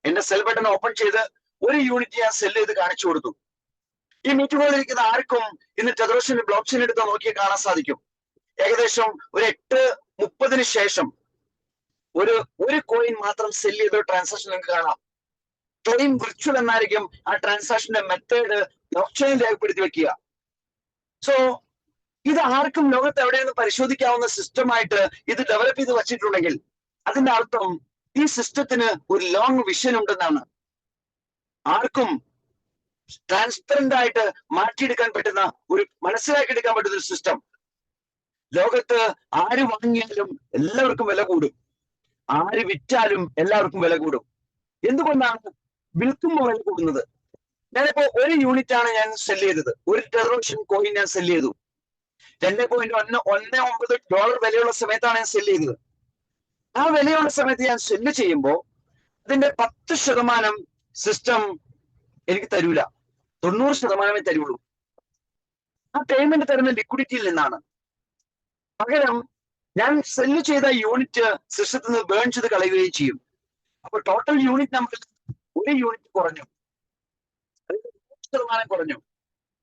എന്റെ സെൽ ബട്ടൺ ഓപ്പൺ ചെയ്ത് ഒരു യൂണിറ്റ് ഞാൻ സെല് ചെയ്ത് കാണിച്ചു കൊടുത്തു. ഈ മീറ്റുകളിൽ ഇരിക്കുന്ന ആർക്കും ഇന്ന് ടെതറോഷന്റെ ബ്ലോക്ക് ചെയിൻ എടുത്ത് നോക്കി കാണാൻ സാധിക്കും. ഏകദേശം ഒരു 8:30 ശേഷം ഒരു കോയിൻ മാത്രം സെല് ചെയ്ത ട്രാൻസാക്ഷൻ നിങ്ങൾക്ക് കാണാം. ക്ലെയിം വിർച്വൽ എന്നായിരിക്കും ആ ട്രാൻസാക്ഷന്റെ മെത്തേഡ് ബ്ലോക്ക് ചെയിനിൽ രേഖപ്പെടുത്തി വെക്കുക. സോ ഇത് ആർക്കും ലോകത്ത് എവിടെയെന്ന് പരിശോധിക്കാവുന്ന സിസ്റ്റമായിട്ട് ഇത് ഡെവലപ്പ് ചെയ്ത് വച്ചിട്ടുണ്ടെങ്കിൽ അതിന്റെ അർത്ഥം ഈ സിസ്റ്റത്തിന് ഒരു ലോങ് വിഷൻ ഉണ്ടെന്നാണ്. ആർക്കും ട്രാൻസ്പെറന്റ് ആയിട്ട് മാറ്റിയെടുക്കാൻ പറ്റുന്ന മനസ്സിലാക്കിയെടുക്കാൻ പറ്റുന്ന ഒരു സിസ്റ്റം. ലോകത്ത് ആര് വാങ്ങിയാലും എല്ലാവർക്കും വില കൂടും, ആര് വിറ്റാലും എല്ലാവർക്കും വില കൂടും. എന്തുകൊണ്ടാണ് വിൽക്കുമ്പോൾ വില കൂടുന്നത്? ഞാനിപ്പോ ഒരു യൂണിറ്റ് ആണ് ഞാൻ സെല് ചെയ്തത്. ഒരു ടെതറോഷൻ കോയിൻ ഞാൻ സെല് ചെയ്തു. $2.19 വിലയുള്ള സമയത്താണ് ഞാൻ സെല് ചെയ്തത്. ആ വിലയുള്ള സമയത്ത് ഞാൻ സെല് ചെയ്യുമ്പോൾ അതിന്റെ 10% സിസ്റ്റം എനിക്ക് തരൂല, 90% തരുള്ളൂ. ആ പേയ്മെന്റ് തരുന്ന ലിക്വിഡിറ്റിയിൽ നിന്നാണ്. പകരം ഞാൻ സെല് ചെയ്ത യൂണിറ്റ് സിസ്റ്റത്തിൽ നിന്ന് ബേൺ ചെയ്ത് കളയുകയും ചെയ്യും. അപ്പൊ ടോട്ടൽ യൂണിറ്റ് നമ്പറിൽ ഒരു യൂണിറ്റ് കുറഞ്ഞു, 90% കുറഞ്ഞു.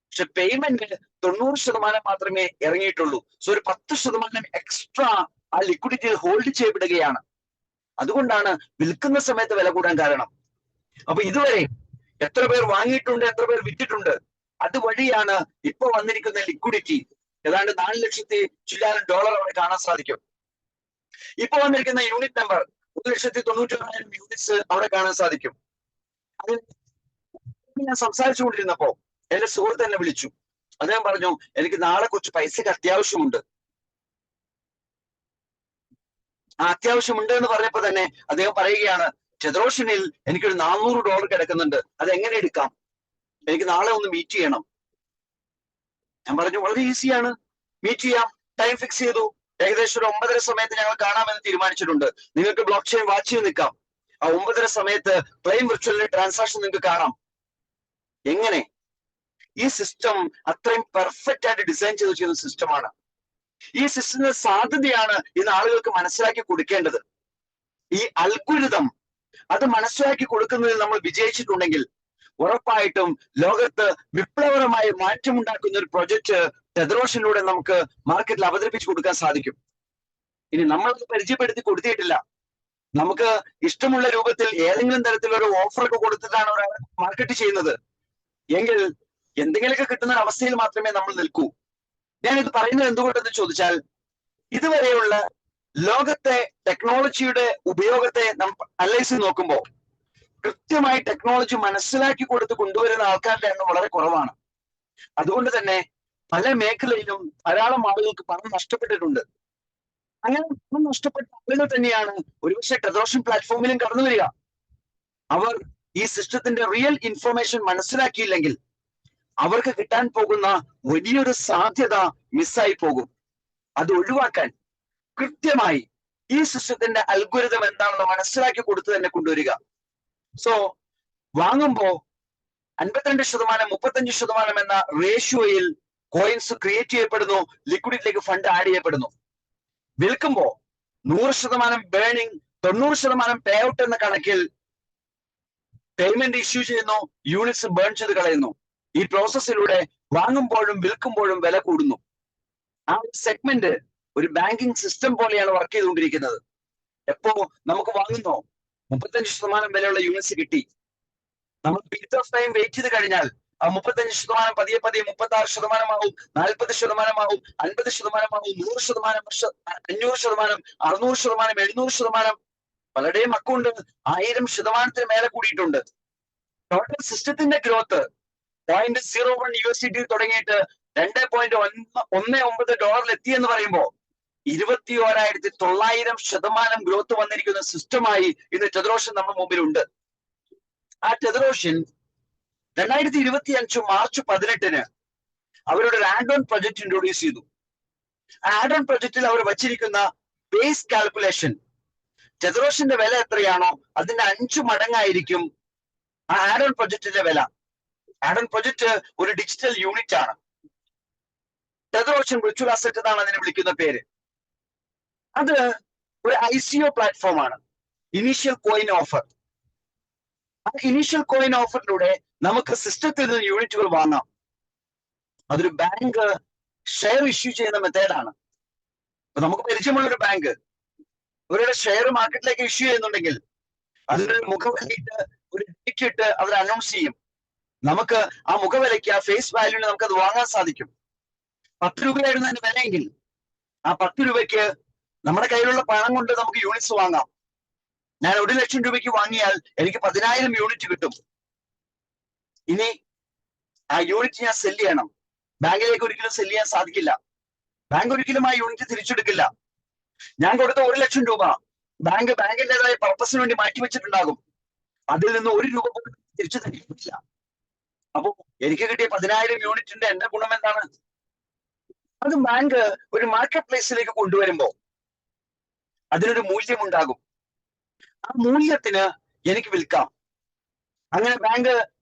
പക്ഷെ പേയ്മെന്റ് 90% മാത്രമേ ഇറങ്ങിയിട്ടുള്ളൂ. സോ ഒരു 10% എക്സ്ട്രാ ആ ലിക്വിഡിറ്റിയിൽ ഹോൾഡ് ചെയ്യപ്പെടുകയാണ്. അതുകൊണ്ടാണ് വിൽക്കുന്ന സമയത്ത് വില കൂടാൻ കാരണം. അപ്പൊ ഇതുവരെ എത്ര പേർ വാങ്ങിയിട്ടുണ്ട്, എത്ര പേർ വിറ്റിട്ടുണ്ട്, അതുവഴിയാണ് ഇപ്പൊ വന്നിരിക്കുന്ന ലിക്വിഡിറ്റി. ഏതാണ്ട് $4,00,000 അവിടെ കാണാൻ സാധിക്കും. ഇപ്പൊ വന്നിരിക്കുന്ന യൂണിറ്റ് നമ്പർ 1,90,000 യൂണിറ്റ്സ് അവിടെ കാണാൻ സാധിക്കും. ഞാൻ സംസാരിച്ചുകൊണ്ടിരുന്നപ്പോ എന്റെ സുഹൃത്ത് എന്നെ വിളിച്ചു. അദ്ദേഹം പറഞ്ഞു, എനിക്ക് നാളെ കുറച്ച് പൈസക്ക് അത്യാവശ്യമുണ്ട്. ആ അത്യാവശ്യമുണ്ട് എന്ന് പറഞ്ഞപ്പോ തന്നെ അദ്ദേഹം പറയുകയാണ്, ടെതറോഷനിൽ എനിക്കൊരു $400 കിടക്കുന്നുണ്ട്, അത് എങ്ങനെ എടുക്കാം? എനിക്ക് നാളെ ഒന്ന് മീറ്റ് ചെയ്യണം. ഞാൻ പറഞ്ഞു, വളരെ ഈസിയാണ്, മീറ്റ് ചെയ്യാം. ടൈം ഫിക്സ് ചെയ്തു. ഏകദേശം ഒരു 9:30 സമയത്ത് ഞങ്ങൾ കാണാമെന്ന് തീരുമാനിച്ചിട്ടുണ്ട്. നിങ്ങൾക്ക് ബ്ലോക്ക് ചെയിൻ വാച്ച് ചെയ്ത് നിൽക്കാം. ആ 9:30 സമയത്ത് ക്ലെയിം വിർച്വലിന്റെ ട്രാൻസാക്ഷൻ നിങ്ങൾക്ക് കാണാം. എങ്ങനെ? ഈ സിസ്റ്റം അത്രയും പെർഫെക്റ്റ് ആയിട്ട് ഡിസൈൻ ചെയ്ത് വെച്ചിരുന്ന സിസ്റ്റമാണ്. ഈ സിസ്റ്റത്തിന്റെ സാധ്യതയാണ് ഇന്ന് ആളുകൾക്ക് മനസ്സിലാക്കി കൊടുക്കേണ്ടത്. ഈ അൽഗോരിതം അത് മനസ്സിലാക്കി കൊടുക്കുന്നതിൽ നമ്മൾ വിജയിച്ചിട്ടുണ്ടെങ്കിൽ ഉറപ്പായിട്ടും ലോകത്ത് വിപ്ലവകരമായ മാറ്റമുണ്ടാക്കുന്ന ഒരു പ്രൊജക്ട് ടെതറോഷനിലൂടെ നമുക്ക് മാർക്കറ്റിൽ അവതരിപ്പിച്ചു കൊടുക്കാൻ സാധിക്കും. ഇനി നമ്മളത് പരിചയപ്പെടുത്തി കൊടുത്തിട്ടില്ല. നമുക്ക് ഇഷ്ടമുള്ള രൂപത്തിൽ ഏതെങ്കിലും തരത്തിലൊരു ഓഫറൊക്കെ കൊടുത്തിട്ടാണ് ഒരാൾ മാർക്കറ്റ് ചെയ്യുന്നത് എങ്കിൽ എന്തെങ്കിലുമൊക്കെ കിട്ടുന്ന അവസ്ഥയിൽ മാത്രമേ നമ്മൾ നിൽക്കൂ. ഞാനിത് പറയുന്നത് എന്തുകൊണ്ടെന്ന് ചോദിച്ചാൽ, ഇതുവരെയുള്ള ലോകത്തെ ടെക്നോളജിയുടെ ഉപയോഗത്തെ നമ്മൾ അനലൈസ് ചെയ്ത് നോക്കുമ്പോൾ കൃത്യമായി ടെക്നോളജി മനസ്സിലാക്കി കൊടുത്ത് കൊണ്ടുവരുന്ന ആൾക്കാരുടെ എണ്ണം വളരെ കുറവാണ്. അതുകൊണ്ട് തന്നെ പല മേഖലയിലും ധാരാളം ആളുകൾക്ക് പണം നഷ്ടപ്പെട്ടിട്ടുണ്ട്. അങ്ങനെ പണം നഷ്ടപ്പെട്ട ആളുകൾ തന്നെയാണ് ഒരുപക്ഷെ ടെതറോഷൻ പ്ലാറ്റ്ഫോമിലും കടന്നു വരിക. അവർ ഈ സിസ്റ്റത്തിന്റെ റിയൽ ഇൻഫർമേഷൻ മനസ്സിലാക്കിയില്ലെങ്കിൽ അവർക്ക് കിട്ടാൻ പോകുന്ന വലിയൊരു സാധ്യത മിസ്സായി പോകും. അത് ഒഴിവാക്കാൻ കൃത്യമായി ഈ സിസ്റ്റത്തിന്റെ അൽഗോരിതം എന്താണെന്ന് മനസ്സിലാക്കി കൊടുത്ത് തന്നെ കൊണ്ടുവരിക. സോ വാങ്ങുമ്പോ 52% 35% എന്ന റേഷ്യോയിൽ കോയിൻസ് ക്രിയേറ്റ് ചെയ്യപ്പെടുന്നു, ലിക്വിഡിറ്റിയിലേക്ക് ഫണ്ട് ആഡ് ചെയ്യപ്പെടുന്നു. വിൽക്കുമ്പോ 100% ബേണിംഗ്, 90% പേ ഔട്ട് എന്ന കണക്കിൽ പേയ്മെന്റ് ഇഷ്യൂ ചെയ്യുന്നു, യൂണിറ്റ്സ് ബേൺ ചെയ്ത് കളയുന്നു. ഈ പ്രോസസ്സിലൂടെ വാങ്ങുമ്പോഴും വിൽക്കുമ്പോഴും വില കൂടുന്നു. ആ ഒരു സെഗ്മെന്റ് ഒരു ബാങ്കിങ് സിസ്റ്റം പോലെയാണ് വർക്ക് ചെയ്തുകൊണ്ടിരിക്കുന്നത്. എപ്പോ നമുക്ക് വാങ്ങുന്നോ 35% വിലയുള്ള യൂണിറ്റ്സ് കിട്ടി, നമ്മൾ പീരീഡ് ഓഫ് ടൈം വെയിറ്റ് ചെയ്ത് കഴിഞ്ഞാൽ ആ 35% പതിയെ 36% ആവും, 40% ആവും, 50% ആവും, 100%, 500%, 600%, 700%. പലരുടെയും അക്കൗണ്ട് 1000% മേലെ കൂടിയിട്ടുണ്ട്. ടോട്ടൽ സിസ്റ്റത്തിന്റെ ഗ്രോത്ത് $0.01 തുടങ്ങിയിട്ട് $2.19 എത്തി എന്ന് പറയുമ്പോ 21,900% ഗ്രോത്ത് വന്നിരിക്കുന്ന സിസ്റ്റമായി ഇന്ന് ടെതറോഷൻ നമ്മുടെ മുമ്പിലുണ്ട്. ആ ടെതറോഷ്യൻ 2025 മാർച്ച് 18 അവരുടെ ഒരു ആഡ് ഓൺ പ്രൊജക്ട് ഇൻട്രൊഡ്യൂസ് ചെയ്തു. ആഡ് ഓൺ പ്രൊജക്റ്റിൽ അവർ വച്ചിരിക്കുന്ന ബേസ് കാൽക്കുലേഷൻ ടെതറോഷ്യന്റെ വില എത്രയാണോ അതിന്റെ 5 മടങ്ങായിരിക്കും ആ ആഡ് ഓൺ പ്രൊജക്റ്റിന്റെ വില. ആഡ് ഓൺ പ്രൊജക്ട് ഒരു ഡിജിറ്റൽ യൂണിറ്റ് ആണ്. ടെതറോഷ്യൻ വിർച്വൽ അസറ്റ് എന്നാണ് അതിനെ വിളിക്കുന്ന പേര്. അത് ഒരു ICO പ്ലാറ്റ്ഫോം ആണ്, ഇനീഷ്യൽ കോയിൻ ഓഫർ. ആ ഇനീഷ്യൽ കോയിൻ ഓഫറിലൂടെ നമുക്ക് സിസ്റ്റത്തിൽ നിന്ന് യൂണിറ്റുകൾ വാങ്ങാം. അതൊരു ബാങ്ക് ഷെയർ ഇഷ്യൂ ചെയ്യുന്ന മെത്തേഡാണ്. അപ്പൊ നമുക്ക് പരിചയമുള്ള ഒരു ബാങ്ക് അവരുടെ ഷെയർ മാർക്കറ്റിലേക്ക് ഇഷ്യൂ ചെയ്യുന്നുണ്ടെങ്കിൽ അതിനൊരു മുഖവിലയിട്ട് ഒരു ഡേറ്റ് ഇട്ട് അവർ അനൗൺസ് ചെയ്യും. നമുക്ക് ആ മുഖവിലയ്ക്ക് ആ ഫേസ് വാല്യൂവിന് നമുക്ക് അത് വാങ്ങാൻ സാധിക്കും. 10 രൂപയായിരുന്നു അതിന്റെ വിലയെങ്കിൽ ആ 10 രൂപയ്ക്ക് നമ്മുടെ കയ്യിലുള്ള പണം കൊണ്ട് നമുക്ക് യൂണിറ്റ്സ് വാങ്ങാം. ഞാൻ 1 ലക്ഷം രൂപയ്ക്ക് വാങ്ങിയാൽ എനിക്ക് 10,000 യൂണിറ്റ് കിട്ടും. ഇനി ആ യൂണിറ്റ് ഞാൻ സെല് ചെയ്യണം. ബാങ്കിലേക്ക് ഒരിക്കലും സെല് ചെയ്യാൻ സാധിക്കില്ല. ബാങ്ക് ഒരിക്കലും ആ യൂണിറ്റ് തിരിച്ചെടുക്കില്ല. ഞാൻ കൊടുത്ത 1 ലക്ഷം രൂപ ബാങ്കിന്റേതായ പർപ്പസിന് വേണ്ടി മാറ്റിവെച്ചിട്ടുണ്ടാകും. അതിൽ നിന്ന് 1 രൂപ പോലും തിരിച്ചു തരില്ല. അപ്പൊ എനിക്ക് കിട്ടിയ 10,000 യൂണിറ്റിന്റെ എന്റെ ഗുണം എന്താണ്? അത് ബാങ്ക് ഒരു മാർക്കറ്റ് പ്ലേസിലേക്ക് കൊണ്ടുവരുമ്പോ അതിനൊരു മൂല്യമുണ്ടാകും. ആ മൂല്യത്തിന് എനിക്ക് വിൽക്കാം. അങ്ങനെ ബാങ്ക്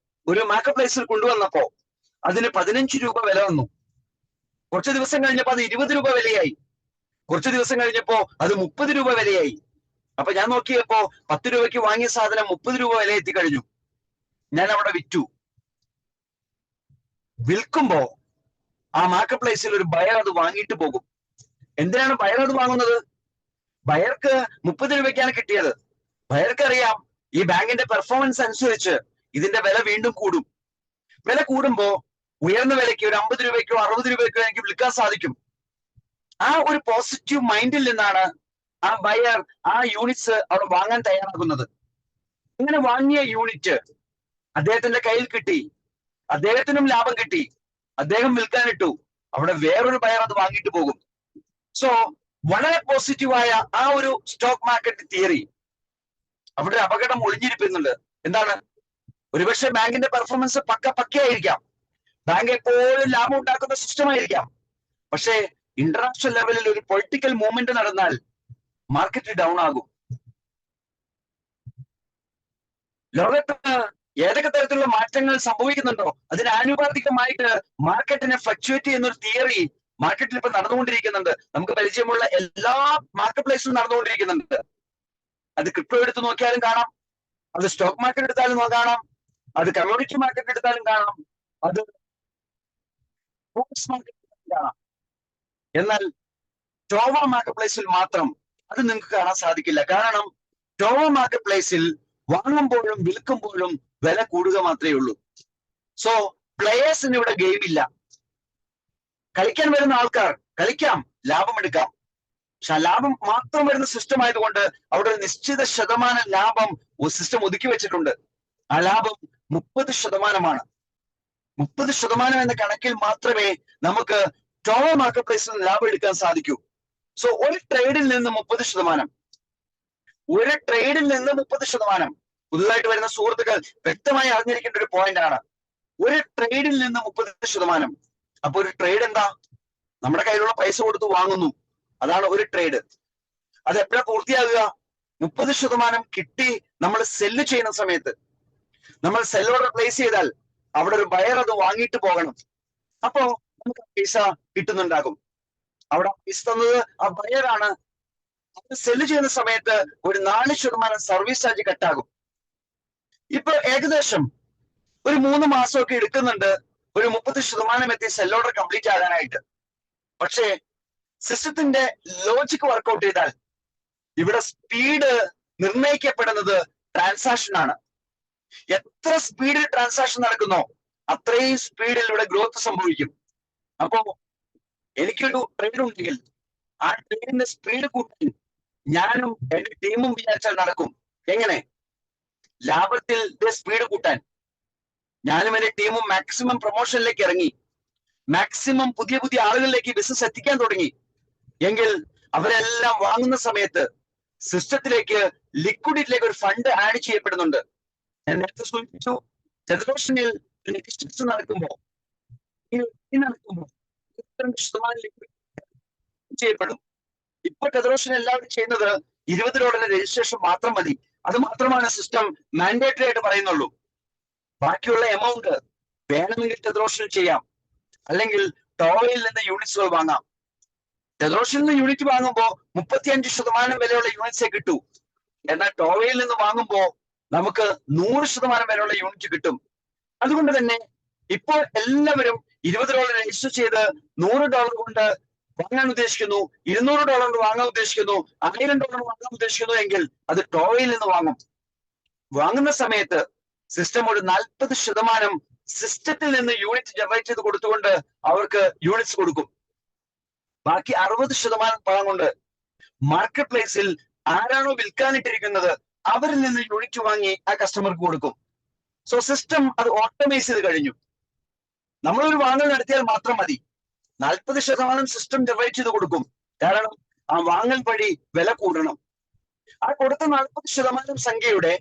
ഒരു മാർക്കറ്റ് പ്ലേസിൽ കൊണ്ടുവന്നപ്പോ അതിന് 15 രൂപ വില വന്നു. കുറച്ച് ദിവസം കഴിഞ്ഞപ്പോ അത് 20 രൂപ വിലയായി. കുറച്ച് ദിവസം കഴിഞ്ഞപ്പോ അത് 30 രൂപ വിലയായി. അപ്പൊ ഞാൻ നോക്കിയപ്പോ 10 രൂപയ്ക്ക് വാങ്ങിയ സാധനം 30 രൂപ വില എത്തിക്കഴിഞ്ഞു. ഞാൻ അവിടെ വിറ്റു. വിൽക്കുമ്പോ ആ മാർക്കറ്റ് പ്ലേസിൽ ഒരു ബയർ അത് വാങ്ങിയിട്ട് പോകും. എന്തിനാണ് ബയർ അത് വാങ്ങുന്നത്? ബയർക്ക് 30 രൂപയ്ക്കാണ് കിട്ടിയത്. ബയർക്ക് അറിയാം ഈ ബാങ്കിന്റെ പെർഫോമൻസ് അനുസരിച്ച് ഇതിന്റെ വില വീണ്ടും കൂടും. വില കൂടുമ്പോ ഉയർന്ന വിലയ്ക്ക് ഒരു 50 രൂപയ്ക്കോ 60 രൂപയ്ക്കോ എനിക്ക് വിൽക്കാൻ സാധിക്കും. ആ ഒരു പോസിറ്റീവ് മൈൻഡിൽ നിന്നാണ് ആ ബയർ ആ യൂണിറ്റ്സ് അവിടെ വാങ്ങാൻ തയ്യാറാകുന്നത്. ഇങ്ങനെ വാങ്ങിയ യൂണിറ്റ് അദ്ദേഹത്തിന്റെ കയ്യിൽ കിട്ടി, അദ്ദേഹത്തിനും ലാഭം കിട്ടി, അദ്ദേഹം വിൽക്കാനിട്ടു, അവിടെ വേറൊരു ബയർ അത് വാങ്ങിയിട്ട് പോകും. സോ വളരെ പോസിറ്റീവായ ആ ഒരു സ്റ്റോക്ക് മാർക്കറ്റ് തിയറി അവിടെ അപകടം ഒളിഞ്ഞിരിക്കുന്നുണ്ട്. എന്താണ്? ഒരുപക്ഷെ ബാങ്കിന്റെ പെർഫോമൻസ് പക്കയായിരിക്കാം, ബാങ്ക് എപ്പോഴും ലാഭം ഉണ്ടാക്കുന്ന സിസ്റ്റം ആയിരിക്കാം. പക്ഷേ ഇന്റർനാഷണൽ ലെവലിൽ ഒരു പൊളിറ്റിക്കൽ മൂവ്മെന്റ് നടന്നാൽ മാർക്കറ്റ് ഡൗൺ ആകും. ലോകത്ത് ഏതൊക്കെ തരത്തിലുള്ള മാറ്റങ്ങൾ സംഭവിക്കുന്നുണ്ടോ അതിന് ആനുപാതികമായിട്ട് മാർക്കറ്റിനെ ഫ്ലക്ച്വേറ്റ് ചെയ്യുന്ന ഒരു തിയറി മാർക്കറ്റിൽ ഇപ്പൊ നടന്നുകൊണ്ടിരിക്കുന്നുണ്ട്. നമുക്ക് പരിചയമുള്ള എല്ലാ മാർക്കറ്റ് പ്ലേസിലും നടന്നുകൊണ്ടിരിക്കുന്നുണ്ട്. അത് ക്രിപ്റ്റോ എടുത്ത് നോക്കിയാലും കാണാം, അത് സ്റ്റോക്ക് മാർക്കറ്റ് എടുത്താലും കാണാം, അത് കമ്മോഡിറ്റി മാർക്കറ്റ് എടുത്താലും കാണാം, അത് മാർക്കറ്റ് കാണാം. എന്നാൽ ടോവ മാർക്കറ്റ് പ്ലേസിൽ മാത്രം അത് നിങ്ങൾക്ക് കാണാൻ സാധിക്കില്ല. കാരണം ടോവ മാർക്കറ്റ് പ്ലേസിൽ വാങ്ങുമ്പോഴും വിൽക്കുമ്പോഴും വില കൂടുക മാത്രമേ ഉള്ളൂ. സോ പ്ലേയേഴ്സിന് ഇവിടെ ഗെയിം ഇല്ല. കളിക്കാൻ വരുന്ന ആൾക്കാർ കളിക്കാം, ലാഭമെടുക്കാം. പക്ഷെ ആ ലാഭം മാത്രം വരുന്ന സിസ്റ്റം ആയതുകൊണ്ട് അവിടെ ഒരു നിശ്ചിത ശതമാനം ലാഭം സിസ്റ്റം ഒതുക്കി വെച്ചിട്ടുണ്ട്. ആ ലാഭം 30%. 30% എന്ന കണക്കിൽ മാത്രമേ നമുക്ക് ടോവ മാർക്കറ്റ് പ്ലേസിൽ നിന്ന് ലാഭം എടുക്കാൻ സാധിക്കൂ. സോ ഒരു ട്രേഡിൽ നിന്ന് 30%, ഒരു ട്രേഡിൽ നിന്ന് 30%. പുതുതായിട്ട് വരുന്ന സുഹൃത്തുക്കൾ വ്യക്തമായി അറിഞ്ഞിരിക്കേണ്ട ഒരു പോയിന്റ് ആണ്. ഒരു ട്രേഡിൽ നിന്ന് 30%. അപ്പൊ ഒരു ട്രേഡ് എന്താ? നമ്മുടെ കയ്യിലുള്ള പൈസ കൊടുത്ത് വാങ്ങുന്നു, അതാണ് ഒരു ട്രേഡ്. അത് എപ്പോഴാ പൂർത്തിയാകുക? 30% കിട്ടി നമ്മൾ സെല്ല് ചെയ്യുന്ന സമയത്ത്. നമ്മൾ സെൽ ഓർഡർ പ്ലേസ് ചെയ്താൽ അവിടെ ഒരു ബയർ അത് വാങ്ങിയിട്ട് പോകണം. അപ്പോ നമുക്ക് പൈസ കിട്ടുന്നുണ്ടാകും. അവിടെ പൈസ തന്നത് ആ ബയറാണ്. അത് സെല്ല് ചെയ്യുന്ന സമയത്ത് ഒരു 4% സർവീസ് ചാർജ് കട്ടാകും. ഇപ്പൊ ഏകദേശം ഒരു 3 മാസമൊക്കെ എടുക്കുന്നുണ്ട് ഒരു 30% എത്തി സെൽ ഓർഡർ കംപ്ലീറ്റ് ആകാനായിട്ട്. പക്ഷേ സിസ്റ്റത്തിന്റെ ലോജിക് വർക്ക്ഔട്ട് ചെയ്താൽ ഇവിടെ സ്പീഡ് നിർണ്ണയിക്കപ്പെടുന്നത് ട്രാൻസാക്ഷൻ ആണ്. എത്ര സ്പീഡിൽ ട്രാൻസാക്ഷൻ നടക്കുന്നോ അത്രയും സ്പീഡിൽ ഇവിടെ ഗ്രോത്ത് സംഭവിക്കും. അപ്പോ എനിക്കൊരു ട്രേഡ് ഉണ്ടെങ്കിൽ ആ ട്രേഡിന്റെ സ്പീഡ് കൂട്ടാൻ ഞാനും എന്റെ ടീമും വിചാരിച്ചാൽ നടക്കും. എങ്ങനെ? ലാഭത്തിൽ സ്പീഡ് കൂട്ടാൻ ഞാനും എന്റെ ടീമും മാക്സിമം പ്രൊമോഷനിലേക്ക് ഇറങ്ങി, മാക്സിമം പുതിയ പുതിയ ആളുകളിലേക്ക് ബിസിനസ് എത്തിക്കാൻ തുടങ്ങി എങ്കിൽ അവരെല്ലാം വാങ്ങുന്ന സമയത്ത് സിസ്റ്റത്തിലേക്ക് ലിക്വിഡിറ്റിയിലേക്ക് ഒരു ഫണ്ട് ആഡ് ചെയ്യപ്പെടുന്നുണ്ട്. ഞാൻ നേരത്തെ സൂചിപ്പിച്ചു, ടെദ്രോഷനിൽ ഡിസ്റ്റൻസ് നടക്കുമ്പോൾ നടക്കുമ്പോൾ 22% ചെയ്യപ്പെടും. ഇപ്പോൾ ടെദ്രോഷൻ എല്ലാവരും ചെയ്യുന്നത് $20 രജിസ്ട്രേഷൻ മാത്രം മതി. അത് മാത്രമാണ് സിസ്റ്റം മാൻഡേറ്ററി ആയിട്ട് പറയുന്നുള്ളൂ. ബാക്കിയുള്ള എമൗണ്ട് വേണമെങ്കിൽ ടെദ്രോഷനിൽ ചെയ്യാം, അല്ലെങ്കിൽ ടോവയിൽ നിന്ന് യൂണിറ്റ്സുകൾ വാങ്ങാം. ടെദ്രോഷനിൽ നിന്ന് യൂണിറ്റ് വാങ്ങുമ്പോൾ 35% വിലയുള്ള യൂണിറ്റ്സേ കിട്ടൂ. എന്നാൽ ടോവയിൽ നിന്ന് വാങ്ങുമ്പോൾ നമുക്ക് 100% വിലയുള്ള യൂണിറ്റ് കിട്ടും. അതുകൊണ്ട് തന്നെ ഇപ്പോൾ എല്ലാവരും $20 രജിസ്റ്റർ ചെയ്ത് $100 കൊണ്ട് വാങ്ങാൻ ഉദ്ദേശിക്കുന്നു, $200 വാങ്ങാൻ ഉദ്ദേശിക്കുന്നു, $1000 വാങ്ങാൻ ഉദ്ദേശിക്കുന്നു എങ്കിൽ അത് ടോവയിൽ നിന്ന് വാങ്ങും. വാങ്ങുന്ന സമയത്ത് സിസ്റ്റം ഒരു 40% സിസ്റ്റത്തിൽ നിന്ന് യൂണിറ്റ് ജനറേറ്റ് ചെയ്ത് കൊടുത്തുകൊണ്ട് അവർക്ക് യൂണിറ്റ്സ് കൊടുക്കും. ബാക്കി 60% പണം കൊണ്ട് മാർക്കറ്റ് പ്ലേസിൽ ആരാണോ വിൽക്കാനിട്ടിരിക്കുന്നത് അവരിൽ നിന്ന് യൂണിറ്റ് വാങ്ങി ആ കസ്റ്റമർക്ക് കൊടുക്കും. സോ സിസ്റ്റം അത് ഓട്ടോമൈസ് ചെയ്ത് കഴിഞ്ഞു. നമ്മളൊരു വാങ്ങൽ നടത്തിയാൽ മാത്രം മതി. 40% സിസ്റ്റം ജനറേറ്റ് ചെയ്ത് കൊടുക്കും. കാരണം ആ വാങ്ങൽ വഴി വില കൂടണം. ആ കൊടുത്ത 40% സംഖ്യയുടെ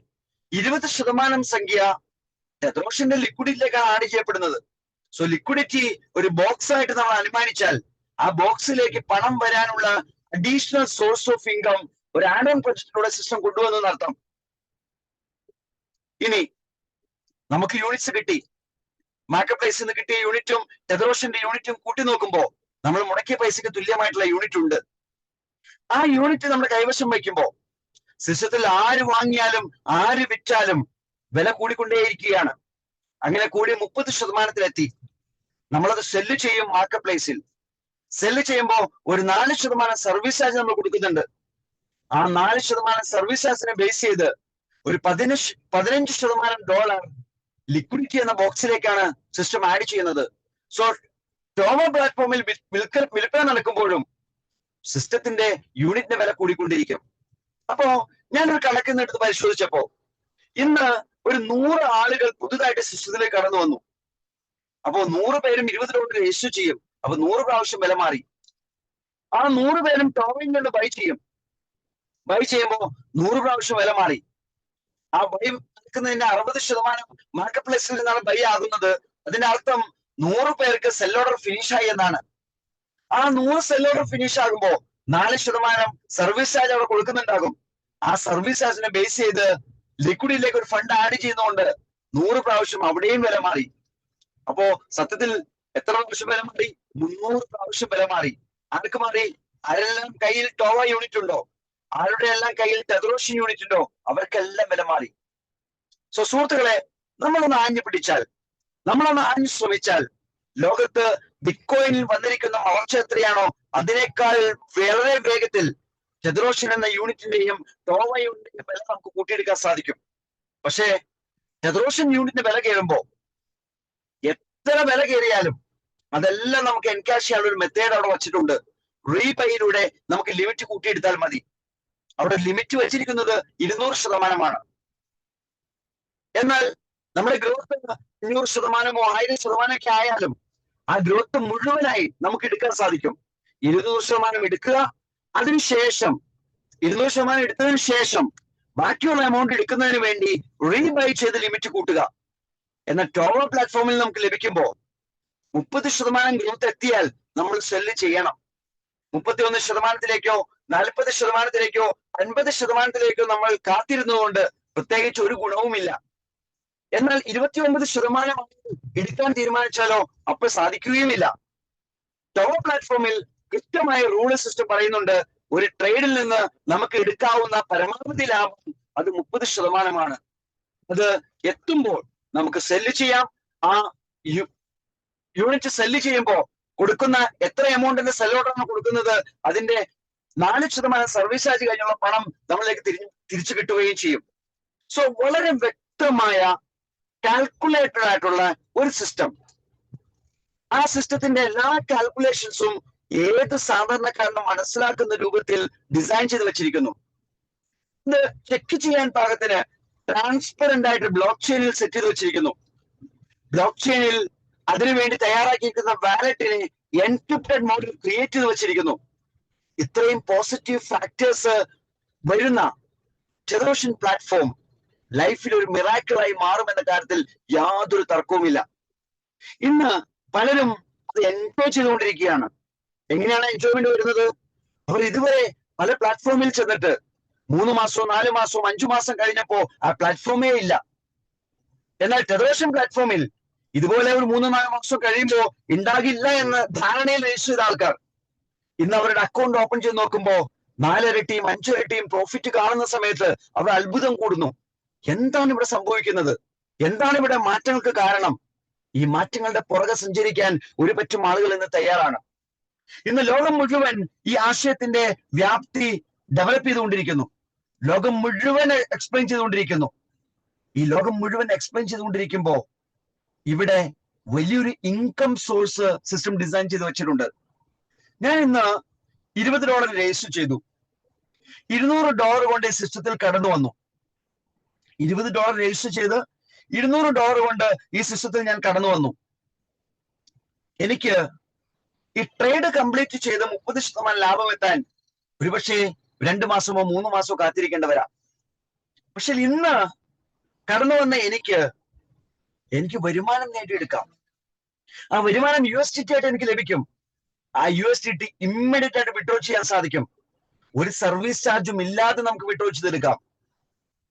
20% സംഖ്യ ടെദ്രോഷന്റെ ലിക്വിഡിറ്റിയിലേക്കാണ് ആഡ് ചെയ്യപ്പെടുന്നത്. സോ ലിക്വിഡിറ്റി ഒരു ബോക്സ് ആയിട്ട് നമ്മൾ അനുമാനിച്ചാൽ ആ ബോക്സിലേക്ക് പണം വരാനുള്ള അഡീഷണൽ സോഴ്സ് ഓഫ് ഇൻകം ഒരു ആഡ് ഓൺ പ്രൊജക്റ്റിലൂടെ സിസ്റ്റം കൊണ്ടുവന്നു നടത്താം. ഇനി നമുക്ക് യൂണിറ്റ്സ് കിട്ടി. മാർക്കറ്റ് പ്ലേസിൽ നിന്ന് കിട്ടിയ യൂണിറ്റും ടെദ്രോഷന്റെ യൂണിറ്റും കൂട്ടി നോക്കുമ്പോൾ നമ്മൾ മുടക്കിയ പൈസക്ക് തുല്യമായിട്ടുള്ള യൂണിറ്റ് ഉണ്ട്. ആ യൂണിറ്റ് നമ്മുടെ കൈവശം വയ്ക്കുമ്പോൾ സിസ്റ്റത്തിൽ ആര് വാങ്ങിയാലും ആര് വിറ്റാലും വില കൂടിക്കൊണ്ടേയിരിക്കുകയാണ്. അങ്ങനെ കൂടി 30%-ത്തിലെത്തി. നമ്മളത് സെല്ല് ചെയ്യും. മാർക്കറ്റ് പ്ലേസിൽ സെല്ല് ചെയ്യുമ്പോൾ ഒരു 4% സർവീസ് ചാർജ് നമ്മൾ കൊടുക്കുന്നുണ്ട്. ആ 4% സർവീസ് ചാർജിനെ ബേസ് ചെയ്ത് ഒരു $15 ലിക്വിഡിറ്റി എന്ന ബോക്സിലേക്കാണ് സിസ്റ്റം ആഡ് ചെയ്യുന്നത്. സോ ടോമ പ്ലാറ്റ്ഫോമിൽ വിൽപ്പന നടക്കുമ്പോഴും സിസ്റ്റത്തിന്റെ യൂണിറ്റിന്റെ വില കൂടിക്കൊണ്ടിരിക്കും. അപ്പോ ഞാനൊരു കണക്കെടുത്ത് പരിശോധിച്ചപ്പോ ഇന്ന് ഒരു 100 ആളുകൾ പുതുതായിട്ട് സിസ്റ്റത്തിലേക്ക് കടന്നു വന്നു. അപ്പോ 100 പേരും $20 രജിസ്റ്റർ ചെയ്യും. അപ്പൊ 100 പ്രാവശ്യം വില മാറി. ആ 100 പേരും ടോമിൽ നിന്ന് ബൈ ചെയ്യും. ബൈ ചെയ്യുമ്പോൾ 100 പ്രാവശ്യം വില മാറി. ആ ബൈ നടക്കുന്നതിന്റെ 60% മാർക്കറ്റ് പ്ലേസിൽ നിന്നാണ് ബൈ ആകുന്നത്. അതിന്റെ അർത്ഥം 100 പേർക്ക് സെൽ ഓർഡർ ഫിനിഷ് ആയി എന്നാണ്. ആ 100 സെൽ ഓർഡർ ഫിനിഷ് ആകുമ്പോൾ 4% സർവീസ് ചാർജ് അവിടെ കൊടുക്കുന്നുണ്ടാകും. ആ സർവീസ് ചാർജിനെ ബേസ് ചെയ്ത് ലിക്വിഡിലേക്ക് ഒരു ഫണ്ട് ആഡ് ചെയ്യുന്നതുകൊണ്ട് 100 പ്രാവശ്യം അവിടെയും വില മാറി. അപ്പോ സത്യത്തിൽ എത്ര പ്രാവശ്യം വില മാറി? 300 പ്രാവശ്യം വില മാറി. ആർക്ക് മാറി? ആരെല്ലാം കയ്യിൽ ടോവ യൂണിറ്റ് ഉണ്ടോ, ആരുടെ എല്ലാം കയ്യിൽ ടെദ്രോഷൻ യൂണിറ്റ് ഉണ്ടോ, അവർക്കെല്ലാം വില മാറി. സോ സുഹൃത്തുക്കളെ, നമ്മളൊന്ന് ആഞ്ഞു പിടിച്ചാൽ, നമ്മളൊന്ന് ആഞ്ഞു ശ്രമിച്ചാൽ ലോകത്ത് ബിറ്റ്കോയിനിൽ വന്നിരിക്കുന്ന വളർച്ച എത്രയാണോ അതിനേക്കാൾ വളരെ വേഗത്തിൽ ടെദ്രോഷൻ എന്ന യൂണിറ്റിന്റെയും ടോവ യൂണിറ്റിന്റെയും വില നമുക്ക് കൂട്ടിയെടുക്കാൻ സാധിക്കും. പക്ഷേ ടെദ്രോഷൻ യൂണിറ്റിന്റെ വില കയറുമ്പോൾ എത്ര വില കയറിയാലും അതെല്ലാം നമുക്ക് എൻകാഷ് ചെയ്യാനുള്ള ഒരു മെത്തേഡ് അവിടെ വച്ചിട്ടുണ്ട്. റീപൈയിലൂടെ നമുക്ക് ലിമിറ്റ് കൂട്ടിയെടുത്താൽ മതി. അവിടെ ലിമിറ്റ് വെച്ചിരിക്കുന്നത് 200%. എന്നാൽ നമ്മുടെ ഗ്രോത്ത് 500%-ഓ 1000% ഒക്കെ ആയാലും ആ ഗ്രോത്ത് മുഴുവനായി നമുക്ക് എടുക്കാൻ സാധിക്കും. 200% എടുക്കുക, അതിനുശേഷം 200% എടുത്തതിന് ശേഷം ബാക്കിയുള്ള എമൗണ്ട് എടുക്കുന്നതിന് വേണ്ടി റീബൈ ചെയ്ത് ലിമിറ്റ് കൂട്ടുക. എന്നാൽ ടോവ പ്ലാറ്റ്ഫോമിൽ നമുക്ക് ലഭിക്കുമ്പോൾ 30% ഗ്രോത്ത് എത്തിയാൽ നമ്മൾ സെല്ല് ചെയ്യണം. 31%-ത്തിലേക്കോ 40%-ത്തിലേക്കോ 50%-ത്തിലേക്കോ നമ്മൾ കാത്തിരുന്നതുകൊണ്ട് പ്രത്യേകിച്ച് ഒരു ഗുണവുമില്ല. എന്നാൽ 29% എടുക്കാൻ തീരുമാനിച്ചാലോ അപ്പോൾ സാധിക്കുകയുമില്ല. ടോവ പ്ലാറ്റ്ഫോമിൽ കൃത്യമായ റൂള് സിസ്റ്റം പറയുന്നുണ്ട്. ഒരു ട്രേഡിൽ നിന്ന് നമുക്ക് എടുക്കാവുന്ന പരമാവധി ലാഭം അത് 30%. അത് എത്തുമ്പോൾ നമുക്ക് സെല്ല് ചെയ്യാം. ആ യൂണിറ്റ് സെല്ല് ചെയ്യുമ്പോൾ കൊടുക്കുന്ന എത്ര എമൗണ്ടിന്റെ സെൽ ഓർഡറാണ് കൊടുക്കുന്നത് അതിന്റെ 4% സർവീസ് ചാർജ് കഴിഞ്ഞുള്ള പണം നമ്മളിലേക്ക് തിരിച്ചു കിട്ടുകയും ചെയ്യും. സോ വളരെ വ്യക്തമായ കാൽക്കുലേറ്റഡ് ആയിട്ടുള്ള ഒരു സിസ്റ്റം. ആ സിസ്റ്റത്തിന്റെ എല്ലാ കാൽക്കുലേഷൻസും ഏത് സാധാരണക്കാരനും മനസ്സിലാക്കുന്ന രൂപത്തിൽ ഡിസൈൻ ചെയ്ത് വെച്ചിരിക്കുന്നു. ഇത് ചെക്ക് ചെയ്യാൻ പാകത്തിന് ട്രാൻസ്പെറന്റ് ആയിട്ട് ബ്ലോക്ക് ചെയിനിൽ സെറ്റ് ചെയ്ത് വെച്ചിരിക്കുന്നു. ബ്ലോക്ക് ചെയിനിൽ അതിനുവേണ്ടി തയ്യാറാക്കിയിരിക്കുന്ന വാലറ്റിനെ എൻക്രിപ്റ്റഡ് മോഡിൽ ക്രിയേറ്റ് ചെയ്ത് വെച്ചിരിക്കുന്നു. ഇത്രയും പോസിറ്റീവ് ഫാക്ടേഴ്സ് വരുന്ന ടെദ്രോഷൻ പ്ലാറ്റ്ഫോം ലൈഫിൽ ഒരു മിറാക്കിളായി മാറുമെന്ന കാര്യത്തിൽ യാതൊരു തർക്കവുമില്ല. ഇന്ന് പലരും അത് എൻജോയ് ചെയ്തുകൊണ്ടിരിക്കുകയാണ്. എങ്ങനെയാണ് എൻജോയ്മെന്റ് വരുന്നത്? അവർ ഇതുവരെ പല പ്ലാറ്റ്ഫോമിൽ ചെന്നിട്ട് 3 മാസവും 4 മാസവും 5 മാസം കഴിഞ്ഞപ്പോ ആ പ്ലാറ്റ്ഫോമേ ഇല്ല. എന്നാൽ ടെതറേഷൻ പ്ലാറ്റ്ഫോമിൽ ഇതുപോലെ ഒരു 3-4 മാസം കഴിയുമ്പോൾ ഉണ്ടാകില്ല എന്ന ധാരണയിൽ രജിസ്റ്റർ ചെയ്ത ആൾക്കാർ ഇന്ന് അവരുടെ അക്കൗണ്ട് ഓപ്പൺ ചെയ്ത് നോക്കുമ്പോൾ 4 ഇരട്ടിയും 5 ഇരട്ടിയും പ്രോഫിറ്റ് കാണുന്ന സമയത്ത് അവർ അത്ഭുതം കൂടുന്നു. എന്താണ് ഇവിടെ സംഭവിക്കുന്നത്? എന്താണ് ഇവിടെ മാറ്റങ്ങൾക്ക് കാരണം? ഈ മാറ്റങ്ങളുടെ പുറകെ സഞ്ചരിക്കാൻ ഒരു പറ്റും ആളുകൾ ഇന്ന് തയ്യാറാണ്. ഇന്ന് ലോകം മുഴുവൻ ഈ ആശയത്തിന്റെ വ്യാപ്തി ഡെവലപ്പ് ചെയ്തുകൊണ്ടിരിക്കുന്നു. ലോകം മുഴുവൻ എക്സ്പ്ലെയിൻ ചെയ്തുകൊണ്ടിരിക്കുന്നു. ഈ ലോകം മുഴുവൻ എക്സ്പ്ലെയിൻ ചെയ്തുകൊണ്ടിരിക്കുമ്പോൾ ഇവിടെ വലിയൊരു ഇൻകം സോഴ്സ് സിസ്റ്റം ഡിസൈൻ ചെയ്ത് വെച്ചിട്ടുണ്ട്. ഞാൻ ഇന്ന് $20 രജിസ്റ്റർ ചെയ്തു. $200 കൊണ്ട് ഈ സിസ്റ്റത്തിൽ കടന്നു വന്നു. $20 രജിസ്റ്റർ ചെയ്ത് $200 കൊണ്ട് ഈ സിസ്റ്റത്തിൽ ഞാൻ കടന്നു വന്നു. എനിക്ക് ഈ ട്രേഡ് കംപ്ലീറ്റ് ചെയ്ത് 30% ലാഭം എത്താൻ ഒരുപക്ഷെ 2 മാസമോ 3 മാസമോ കാത്തിരിക്കേണ്ടി വരാം. പക്ഷെ ഇന്ന് കടന്നു വന്ന എനിക്ക് വരുമാനം നേടിയെടുക്കാം. ആ വരുമാനം USDT ആയിട്ട് എനിക്ക് ലഭിക്കും. ആ USDT ഇമ്മീഡിയറ്റ് ആയിട്ട് വിഡ്രോ ചെയ്യാൻ സാധിക്കും. ഒരു സർവീസ് ചാർജും ഇല്ലാതെ നമുക്ക് വിഡ്രോ ചെയ്തെടുക്കാം.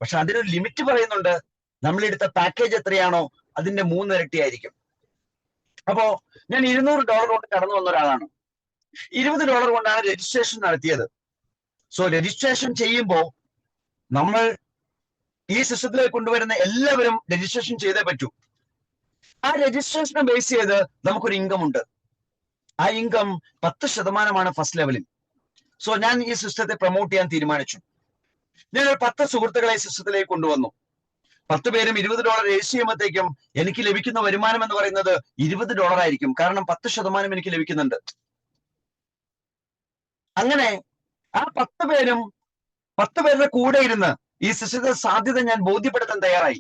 പക്ഷെ അതിനൊരു ലിമിറ്റ് പറയുന്നുണ്ട്. നമ്മളെടുത്ത പാക്കേജ് എത്രയാണോ അതിന്റെ 3 ഇരട്ടി ആയിരിക്കും. അപ്പോ ഞാൻ $200 കൊണ്ട് കടന്നു വന്ന ഒരാളാണ്. $20 കൊണ്ടാണ് രജിസ്ട്രേഷൻ നടത്തിയത്. സോ രജിസ്ട്രേഷൻ ചെയ്യുമ്പോൾ നമ്മൾ ഈ സിസ്റ്റത്തിലേക്ക് കൊണ്ടുവരുന്ന എല്ലാവരും രജിസ്ട്രേഷൻ ചെയ്തേ പറ്റൂ. ആ രജിസ്ട്രേഷനെ ബേസ് ചെയ്ത് നമുക്കൊരു ഇൻകം ഉണ്ട്. ആ ഇൻകം 10% ഫസ്റ്റ് ലെവലിൽ. സോ ഞാൻ ഈ സിസ്റ്റത്തെ പ്രൊമോട്ട് ചെയ്യാൻ തീരുമാനിച്ചു. ഞാൻ ഒരു 10 സുഹൃത്തുക്കളെ സിസ്റ്റത്തിലേക്ക് കൊണ്ടുവന്നു. 10 പേരും $20 രജിസ്റ്റർ ചെയ്യുമ്പോഴത്തേക്കും എനിക്ക് ലഭിക്കുന്ന വരുമാനം എന്ന് പറയുന്നത് $20 ആയിരിക്കും. കാരണം 10% എനിക്ക് ലഭിക്കുന്നുണ്ട്. അങ്ങനെ ആ 10 പേരുടെ കൂടെ ഇരുന്ന് ഈ സിസ്റ്റത്തെ സാധ്യത ഞാൻ ബോധ്യപ്പെടുത്താൻ തയ്യാറായി.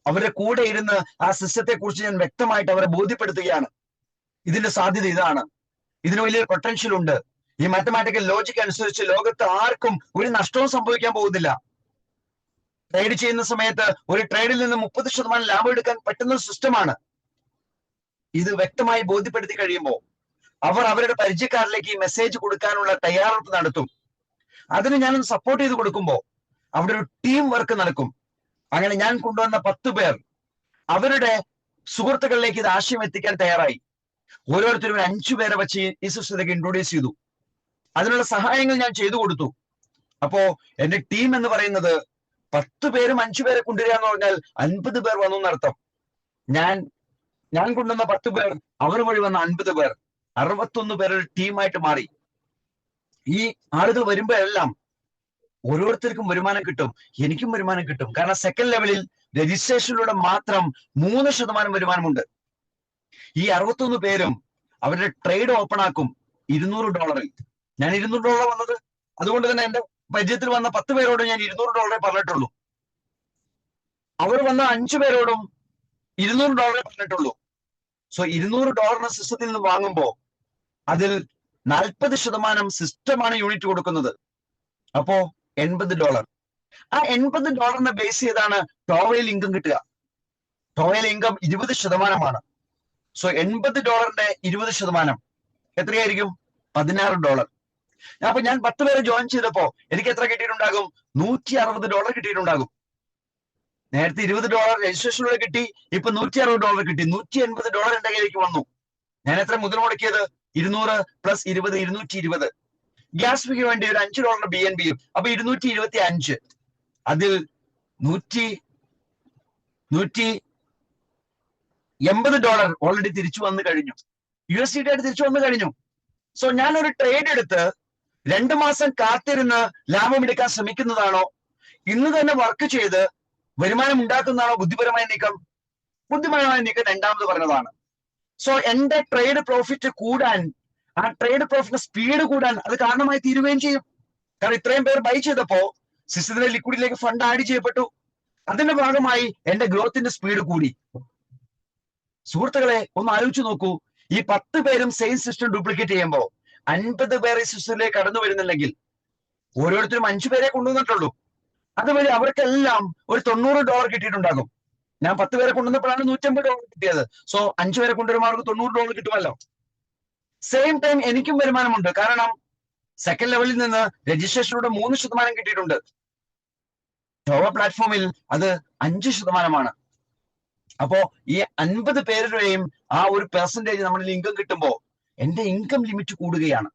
അവരുടെ കൂടെ ഇരുന്ന് ആ സിസ്റ്റത്തെ കുറിച്ച് ഞാൻ വ്യക്തമായിട്ട് അവരെ ബോധ്യപ്പെടുത്തുകയാണ്. ഇതിന്റെ സാധ്യത ഇതാണ്, ഇതിന് വലിയൊരു പൊട്ടൻഷ്യൽ ഉണ്ട്. ഈ മാത്തമാറ്റിക്കൽ ലോജിക് അനുസരിച്ച് ലോകത്ത് ആർക്കും ഒരു നഷ്ടവും സംഭവിക്കാൻ പോകുന്നില്ല. ട്രേഡ് ചെയ്യുന്ന സമയത്ത് ഒരു ട്രേഡിൽ നിന്ന് 30% ലാഭം എടുക്കാൻ പറ്റുന്ന ഒരു സിസ്റ്റമാണ്. ഇത് വ്യക്തമായി ബോധ്യപ്പെടുത്തി കഴിയുമ്പോൾ അവർ അവരുടെ പരിചയക്കാരിലേക്ക് ഈ മെസ്സേജ് കൊടുക്കാനുള്ള തയ്യാറെടുപ്പ് നടത്തും. അതിന് ഞാനൊന്ന് സപ്പോർട്ട് ചെയ്ത് കൊടുക്കുമ്പോൾ അവിടെ ഒരു ടീം വർക്ക് നടക്കും. അങ്ങനെ ഞാൻ കൊണ്ടുവന്ന 10 പേർ അവരുടെ സുഹൃത്തുക്കളിലേക്ക് ഇത് ആശയം എത്തിക്കാൻ തയ്യാറായി. ഓരോരുത്തരും 5 പേരെ വെച്ച് ഈ സിസ്റ്റത്തിലേക്ക് ഇൻട്രൊഡ്യൂസ് ചെയ്തു. അതിനുള്ള സഹായങ്ങൾ ഞാൻ ചെയ്തു കൊടുത്തു. അപ്പോ എന്റെ ടീം എന്ന് പറയുന്നത് 10 പേരും 5 പേരെ കൊണ്ടുവരിക എന്ന് പറഞ്ഞാൽ 50 പേർ വന്നു എന്നർത്ഥം. ഞാൻ കൊണ്ടുവന്ന 10 പേർ അവർ വഴി വന്ന 50 പേർ 61 പേരുടെ ടീമായിട്ട് മാറി. ഈ ആളുകൾ വരുമ്പോഴെല്ലാം ഓരോരുത്തർക്കും വരുമാനം കിട്ടും, എനിക്കും വരുമാനം കിട്ടും. കാരണം സെക്കൻഡ് ലെവലിൽ രജിസ്ട്രേഷനിലൂടെ മാത്രം 3% വരുമാനമുണ്ട്. ഈ 61 പേരും അവരുടെ ട്രേഡ് ഓപ്പൺ ആക്കും $200. ഞാൻ $200 വന്നത്. അതുകൊണ്ട് തന്നെ എന്റെ പരിചയത്തിൽ വന്ന 10 പേരോട് ഞാൻ $200 പറഞ്ഞിട്ടുള്ളൂ. അവർ വന്ന 5 പേരോടും $200 പറഞ്ഞിട്ടുള്ളൂ. സോ $200 സിസ്റ്റത്തിൽ നിന്ന് വാങ്ങുമ്പോൾ അതിൽ 40% സിസ്റ്റമാണ് യൂണിറ്റ് കൊടുക്കുന്നത്. അപ്പോ $80. ആ $80 ബേസ് ചെയ്താണ് ടോവയിൽ ഇൻകം കിട്ടുക. ടോവയിൽ ഇൻകം 20%. സോ $80 20% എത്രയായിരിക്കും? $16. അപ്പൊ ഞാൻ 10 പേരെ ജോയിൻ ചെയ്തപ്പോ എനിക്ക് എത്ര കിട്ടിയിട്ടുണ്ടാകും? $160 കിട്ടിയിട്ടുണ്ടാകും. നേരത്തെ $20 രജിസ്ട്രേഷനിലൂടെ കിട്ടി, ഇപ്പൊ $160 കിട്ടി. $180 എന്റെ കയ്യിലേക്ക് വന്നു. ഞാൻ എത്ര മുതൽ മുടക്കിയത്? 200 + 20 220. ഗ്യാസ് ഫീക്ക് വേണ്ടി ഒരു $5 BNBയും. അപ്പൊ 225. അതിൽ $180 ഓൾറെഡി തിരിച്ചു വന്നു കഴിഞ്ഞു. USDT ആയിട്ട് തിരിച്ചു വന്നു കഴിഞ്ഞു. സോ ഞാനൊരു ട്രേഡ് എടുത്ത് 2 മാസം കാത്തിരുന്ന് ലാഭം എടുക്കാൻ ശ്രമിക്കുന്നതാണോ, ഇന്ന് തന്നെ വർക്ക് ചെയ്ത് വരുമാനം ഉണ്ടാക്കുന്നതാണോ ബുദ്ധിപരമായ നീക്കം? ബുദ്ധിപരമായ നീക്കം രണ്ടാമത് പറഞ്ഞതാണ്. സോ എന്റെ ട്രേഡ് പ്രോഫിറ്റ് കൂടാൻ, ആ ട്രേഡ് പ്രോഫിറ്റ് സ്പീഡ് കൂടാൻ അത് കാരണമായി തീരുകയും ചെയ്യും. കാരണം ഇത്രയും പേർ ബൈ ചെയ്തപ്പോ സിസ്റ്റത്തിലെ ലിക്വിഡിലേക്ക് ഫണ്ട് ആഡ് ചെയ്യപ്പെട്ടു. അതിന്റെ ഭാഗമായി എന്റെ ഗ്രോത്തിന്റെ സ്പീഡ് കൂടി. സുഹൃത്തുക്കളെ ഒന്ന് ആലോചിച്ച് നോക്കൂ. ഈ 10 പേരും സെയിം സിസ്റ്റം ഡ്യൂപ്ലിക്കേറ്റ് ചെയ്യുമ്പോൾ 50 പേർ ഈ സിസ്റ്റത്തിലേക്ക് കടന്നു വരുന്നില്ലെങ്കിൽ ഓരോരുത്തരും 5 പേരെ കൊണ്ടുവന്നിട്ടുള്ളൂ. അതുവഴി അവർക്കെല്ലാം ഒരു $90 കിട്ടിയിട്ടുണ്ടാകും. ഞാൻ 10 പേരെ കൊണ്ടുവന്നപ്പോഴാണ് $150 കിട്ടിയത്. സോ 5 പേരെ കൊണ്ടുവരുമ്പോൾ അവർക്ക് $90 കിട്ടുമല്ലോ. സെയിം ടൈം എനിക്കും വരുമാനമുണ്ട്. കാരണം സെക്കൻഡ് ലെവലിൽ നിന്ന് രജിസ്ട്രേഷനിലൂടെ 3% കിട്ടിയിട്ടുണ്ട്. ടോവ പ്ലാറ്റ്ഫോമിൽ അത് 5%. അപ്പോ ഈ 50 പേരുടെയും ആ ഒരു പെർസെന്റേജ് നമ്മളിൽ ഇൻകം കിട്ടുമ്പോൾ എന്റെ ഇൻകം ലിമിറ്റ് കൂടുകയാണ്,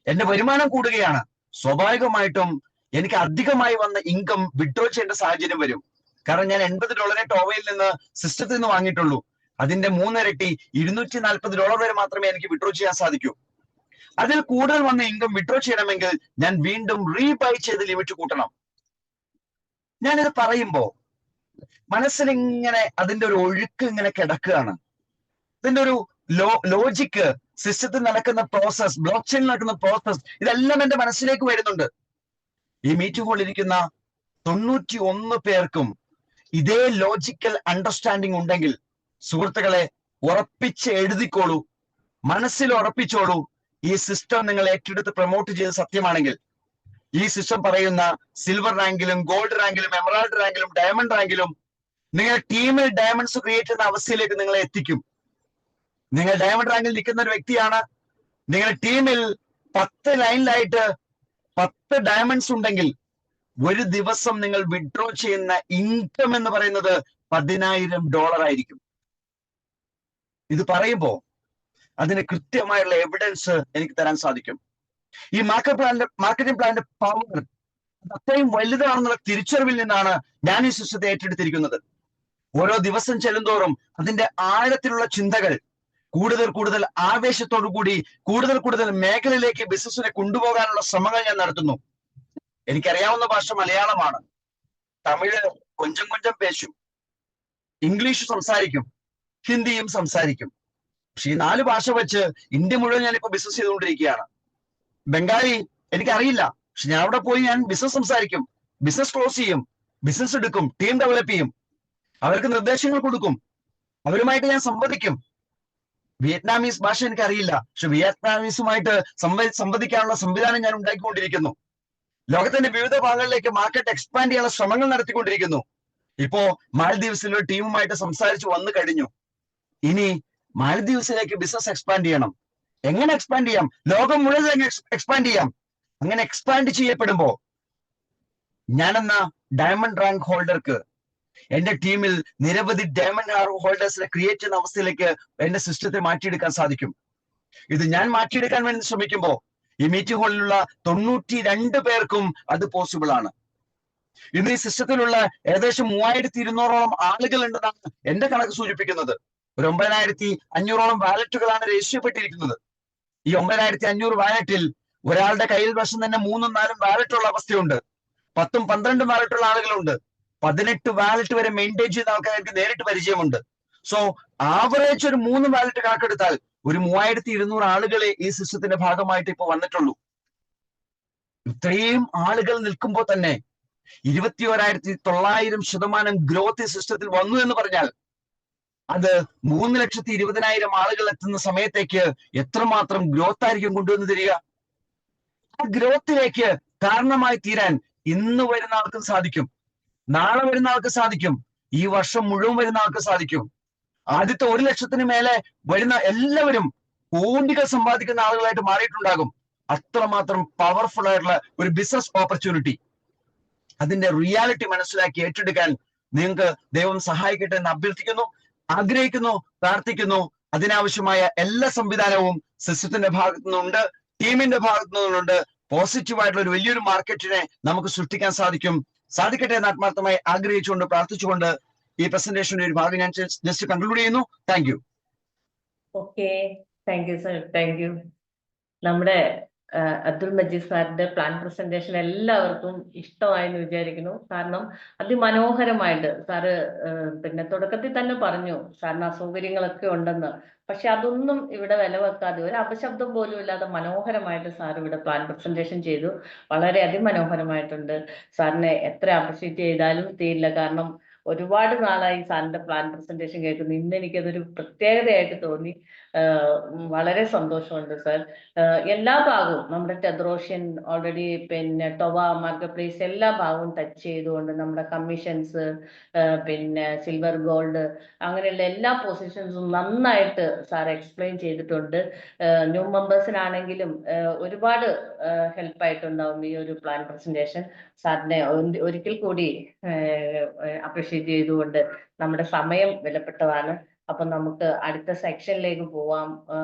എന്റെ വരുമാനം കൂടുകയാണ്. സ്വാഭാവികമായിട്ടും എനിക്ക് അധികമായി വന്ന ഇൻകം വിഡ്രോ ചെയ്യേണ്ട സാഹചര്യം വരും. കാരണം ഞാൻ $80 ടോവയിൽ നിന്ന് സിസ്റ്റത്തിൽ നിന്ന് വാങ്ങിയിട്ടുള്ളൂ. അതിന്റെ 3 ഇരട്ടി $240 വരെ മാത്രമേ എനിക്ക് വിഡ്രോ ചെയ്യാൻ സാധിക്കൂ. അതിൽ കൂടുതൽ വന്ന ഇൻകം വിഡ്രോ ചെയ്യണമെങ്കിൽ ഞാൻ വീണ്ടും റീബൈ ചെയ്ത് ലിമിറ്റ് കൂട്ടണം. ഞാനിത് പറയുമ്പോ മനസ്സിലിങ്ങനെ അതിന്റെ ഒരു ഒഴുക്ക് ഇങ്ങനെ കിടക്കുകയാണ്. ഇതിന്റെ ഒരു ലോജിക്ക്, സിസ്റ്റത്തിൽ നടക്കുന്ന പ്രോസസ്, ബ്ലോക്ക് ചെയിനിൽ നടക്കുന്ന പ്രോസസ്, ഇതെല്ലാം എന്റെ മനസ്സിലേക്ക് വരുന്നുണ്ട്. ഈ മീറ്റിംഗ് ഹോളിൽ ഇരിക്കുന്ന 91 പേർക്കും ഇതേ ലോജിക്കൽ അണ്ടർസ്റ്റാൻഡിങ് ഉണ്ടെങ്കിൽ സുഹൃത്തുക്കളെ ഉറപ്പിച്ച് എഴുതിക്കോളൂ, മനസ്സിൽ ഉറപ്പിച്ചോളൂ. ഈ സിസ്റ്റം നിങ്ങൾ ഏറ്റെടുത്ത് പ്രൊമോട്ട് ചെയ്ത് സത്യമാണെങ്കിൽ ഈ സിസ്റ്റം പറയുന്ന സിൽവർ റാങ്കിലും ഗോൾഡ് റാങ്കിലും എമറാൾഡ് റാങ്കിലും ഡയമണ്ട് റാങ്കിലും നിങ്ങൾ ടീമിൽ ഡയമണ്ട്സ് ക്രിയേറ്റ് ചെയ്യുന്ന അവസ്ഥയിലേക്ക് നിങ്ങളെ എത്തിക്കും. നിങ്ങൾ ഡയമണ്ട് റാങ്കിൽ നിൽക്കുന്ന ഒരു വ്യക്തിയാണ്, നിങ്ങളുടെ ടീമിൽ 10 ലൈനിലായിട്ട് 10 ഡയമണ്ട്സ് ഉണ്ടെങ്കിൽ ഒരു ദിവസം നിങ്ങൾ വിഡ്രോ ചെയ്യുന്ന ഇൻകം എന്ന് പറയുന്നത് $10,000 ആയിരിക്കും. ഇത് പറയുമ്പോ അതിന് കൃത്യമായുള്ള എവിഡൻസ് എനിക്ക് തരാൻ സാധിക്കും. ഈ മാർക്കറ്റിംഗ് പ്ലാന്റെ പവർ അത്രയും വലുതാണെന്നുള്ള തിരിച്ചറിവിൽ നിന്നാണ് ഞാൻ ഈ സിസ്റ്റത്തെ ഏറ്റെടുത്തിരിക്കുന്നത്. ഓരോ ദിവസം ചെല്ലുന്തോറും അതിന്റെ ആഴത്തിലുള്ള ചിന്തകൾ കൂടുതൽ കൂടുതൽ ആവേശത്തോടു കൂടി കൂടുതൽ മേഖലയിലേക്ക് ബിസിനസിനെ കൊണ്ടുപോകാനുള്ള ശ്രമങ്ങൾ ഞാൻ നടത്തുന്നു. എനിക്കറിയാവുന്ന ഭാഷ മലയാളമാണ്, തമിഴ് കൊഞ്ചം പേശും, ഇംഗ്ലീഷ് സംസാരിക്കും, ഹിന്ദിയും സംസാരിക്കും. പക്ഷെ ഈ 4 ഭാഷ വെച്ച് ഇന്ത്യ മുഴുവൻ ഞാനിപ്പോ ബിസിനസ് ചെയ്തുകൊണ്ടിരിക്കുകയാണ്. ബംഗാളി എനിക്കറിയില്ല, പക്ഷെ ഞാൻ അവിടെ പോയി ഞാൻ ബിസിനസ് സംസാരിക്കും, ബിസിനസ് ക്ലോസ് ചെയ്യും, ബിസിനസ് എടുക്കും, ടീം ഡെവലപ്പ് ചെയ്യും, അവർക്ക് നിർദ്ദേശങ്ങൾ കൊടുക്കും, അവരുമായിട്ട് ഞാൻ സംവദിക്കും. വിയറ്റ്നാമീസ് ഭാഷ എനിക്കറിയില്ല, പക്ഷെ വിയറ്റ്നാമീസുമായിട്ട് സംവദിക്കാനുള്ള സംവിധാനം ഞാൻ ഉണ്ടാക്കിക്കൊണ്ടിരിക്കുന്നു. ലോകത്തിന്റെ വിവിധ ഭാഗങ്ങളിലേക്ക് മാർക്കറ്റ് എക്സ്പാൻഡ് ചെയ്യാനുള്ള ശ്രമങ്ങൾ നടത്തിക്കൊണ്ടിരിക്കുന്നു. ഇപ്പോ മാലദ്വീപ്സിലെ ടീമുമായിട്ട് സംസാരിച്ച് വന്നു കഴിഞ്ഞു. ഇനി മാലദ്വീപ്സിലേക്ക് ബിസിനസ് എക്സ്പാൻഡ് ചെയ്യണം. എങ്ങനെ എക്സ്പാൻഡ് ചെയ്യാം? ലോകം മുഴുവൻ എക്സ്പാൻഡ് ചെയ്യാം. അങ്ങനെ എക്സ്പാൻഡ് ചെയ്യപ്പെടുമ്പോ ഞാനെന്ന ഡയമണ്ട് റാങ്ക് ഹോൾഡർക്ക് എന്റെ ടീമിൽ നിരവധി ഡയമണ്ട് ഹോൾഡേഴ്സിനെ ക്രിയേറ്റ് ചെയ്യുന്ന അവസ്ഥയിലേക്ക് എന്റെ സിസ്റ്റത്തെ മാറ്റിയെടുക്കാൻ സാധിക്കും. ഇത് ഞാൻ മാറ്റിയെടുക്കാൻ വേണ്ടി ശ്രമിക്കുമ്പോ ഈ മീറ്റിംഗ് ഹാളിലുള്ള 92 പേർക്കും അത് പോസിബിൾ ആണ്. ഇന്ന് ഈ സിസ്റ്റത്തിലുള്ള ഏകദേശം 3200ഓളം ആളുകൾ ഉണ്ടെന്നാണ് എന്റെ കണക്ക് സൂചിപ്പിക്കുന്നത്. ഒരു 9500ഓളം വാലറ്റുകളാണ് രജിസ്റ്റർ ചെയ്യപ്പെട്ടിരിക്കുന്നത്. ഈ 9500 വാലറ്റിൽ ഒരാളുടെ കയ്യിൽ വശം തന്നെ 3ഉം 4ഉം വാലറ്റുള്ള അവസ്ഥയുണ്ട്. 10ഉം 12ഉം വാലറ്റുള്ള ആളുകളുണ്ട്. 18 വാലറ്റ് വരെ മെയിൻറ്റെയിൻ ചെയ്യുന്ന ആൾക്കാർക്ക് നേരിട്ട് പരിചയമുണ്ട്. സോ ആവറേജ് ഒരു 3 വാലറ്റ് കണക്കെടുത്താൽ ഒരു 3200 ആളുകളെ ഈ സിസ്റ്റത്തിന്റെ ഭാഗമായിട്ട് ഇപ്പൊ വന്നിട്ടുള്ളൂ. ഇത്രയും ആളുകൾ നിൽക്കുമ്പോൾ തന്നെ 21,900% ഗ്രോത്ത് ഈ സിസ്റ്റത്തിൽ വന്നു എന്ന് പറഞ്ഞാൽ അത് 3,20,000 ആളുകൾ എത്തുന്ന സമയത്തേക്ക് എത്രമാത്രം ഗ്രോത്ത് ആയിരിക്കും കൊണ്ടുവന്ന് തരിക? ആ ഗ്രോത്തിലേക്ക് കാരണമായി തീരാൻ ഇന്ന് വരുന്ന ആൾക്ക് സാധിക്കും, നാളെ വരുന്ന ആൾക്ക് സാധിക്കും, ഈ വർഷം മുഴുവൻ വരുന്ന ആൾക്ക് സാധിക്കും. ആദ്യത്തെ 1 ലക്ഷത്തിന് മേലെ വരുന്ന എല്ലാവരും കോടികൾ സമ്പാദിക്കുന്ന ആളുകളായിട്ട് മാറിയിട്ടുണ്ടാകും. അത്രമാത്രം പവർഫുൾ ആയിട്ടുള്ള ഒരു ബിസിനസ് ഓപ്പർച്യൂണിറ്റി, അതിന്റെ റിയാലിറ്റി മനസ്സിലാക്കി ഏറ്റെടുക്കാൻ നിങ്ങൾക്ക് ദൈവം സഹായിക്കട്ടെ എന്ന് അഭ്യർത്ഥിക്കുന്നു, ആഗ്രഹിക്കുന്നു, പ്രാർത്ഥിക്കുന്നു. അതിനാവശ്യമായ എല്ലാ സംവിധാനവും സിസ്റ്റത്തിന്റെ ഭാഗത്തു നിന്നുണ്ട്, ടീമിന്റെ ഭാഗത്തു നിന്നുണ്ട്. പോസിറ്റീവായിട്ടുള്ള ഒരു വലിയൊരു മാർക്കറ്റിനെ നമുക്ക് സൃഷ്ടിക്കാൻ സാധിക്കട്ടെ എന്ന് ആത്മാർത്ഥമായി ആഗ്രഹിച്ചുകൊണ്ട് പ്രാർത്ഥിച്ചുകൊണ്ട് ഈ പ്രസന്റേഷന്റെ ഒരു ഭാഗം ഞാൻ ജസ്റ്റ് കൺക്ലൂഡ് ചെയ്യുന്നു. Thank you. Okay, thank you sir, thank you. നമ്മുടെ അബ്ദുൾ മജീദ് സാറിന്റെ പ്ലാൻ പ്രസന്റേഷൻ എല്ലാവർക്കും ഇഷ്ടമായെന്ന് വിചാരിക്കുന്നു. കാരണം അതിമനോഹരമായിട്ട് സാറ് പിന്നെ തുടക്കത്തിൽ തന്നെ പറഞ്ഞു സാറിന് അസൗകര്യങ്ങളൊക്കെ ഉണ്ടെന്ന്. പക്ഷെ അതൊന്നും ഇവിടെ വില വെക്കാതെ ഒരു അപശബ്ദം പോലും ഇല്ലാതെ മനോഹരമായിട്ട് സാർ ഇവിടെ പ്ലാൻ പ്രസന്റേഷൻ ചെയ്തു. വളരെ അതിമനോഹരമായിട്ടുണ്ട്. സാറിനെ എത്ര അപ്രിഷ്യേറ്റ് ചെയ്താലും തീരില്ല. കാരണം ഒരുപാട് നാളായി സാറിന്റെ പ്ലാൻ പ്രസന്റേഷൻ കേൾക്കുന്നു. ഇന്ന് എനിക്കതൊരു പ്രത്യേകതയായിട്ട് തോന്നി. വളരെ സന്തോഷമുണ്ട് സാർ. എല്ലാ ഭാഗവും നമ്മുടെ ടെദ്രോഷ്യൻ ഓൾറെഡി പിന്നെ ടൊവ മാർക്കറ്റ് പ്ലേസ് എല്ലാ ഭാഗവും ടച്ച് ചെയ്തുകൊണ്ട് നമ്മുടെ കമ്മീഷൻസ് പിന്നെ സിൽവർ ഗോൾഡ് അങ്ങനെയുള്ള എല്ലാ പൊസിഷൻസും നന്നായിട്ട് സാർ എക്സ്പ്ലെയിൻ ചെയ്തിട്ടുണ്ട്. ന്യൂ മെമ്പേഴ്സിനാണെങ്കിലും ഒരുപാട് ഹെൽപ്പായിട്ടുണ്ടാവും ഈ ഒരു പ്ലാൻ പ്രസന്റേഷൻ. സാറിനെ ഒരിക്കൽ കൂടി അപ്രിഷ്യേറ്റ് ചെയ്തുകൊണ്ട് നമ്മുടെ സമയം വിലപ്പെട്ടതാണ്. അപ്പൊ നമുക്ക് അടുത്ത സെക്ഷനിലേക്ക് പോവാം.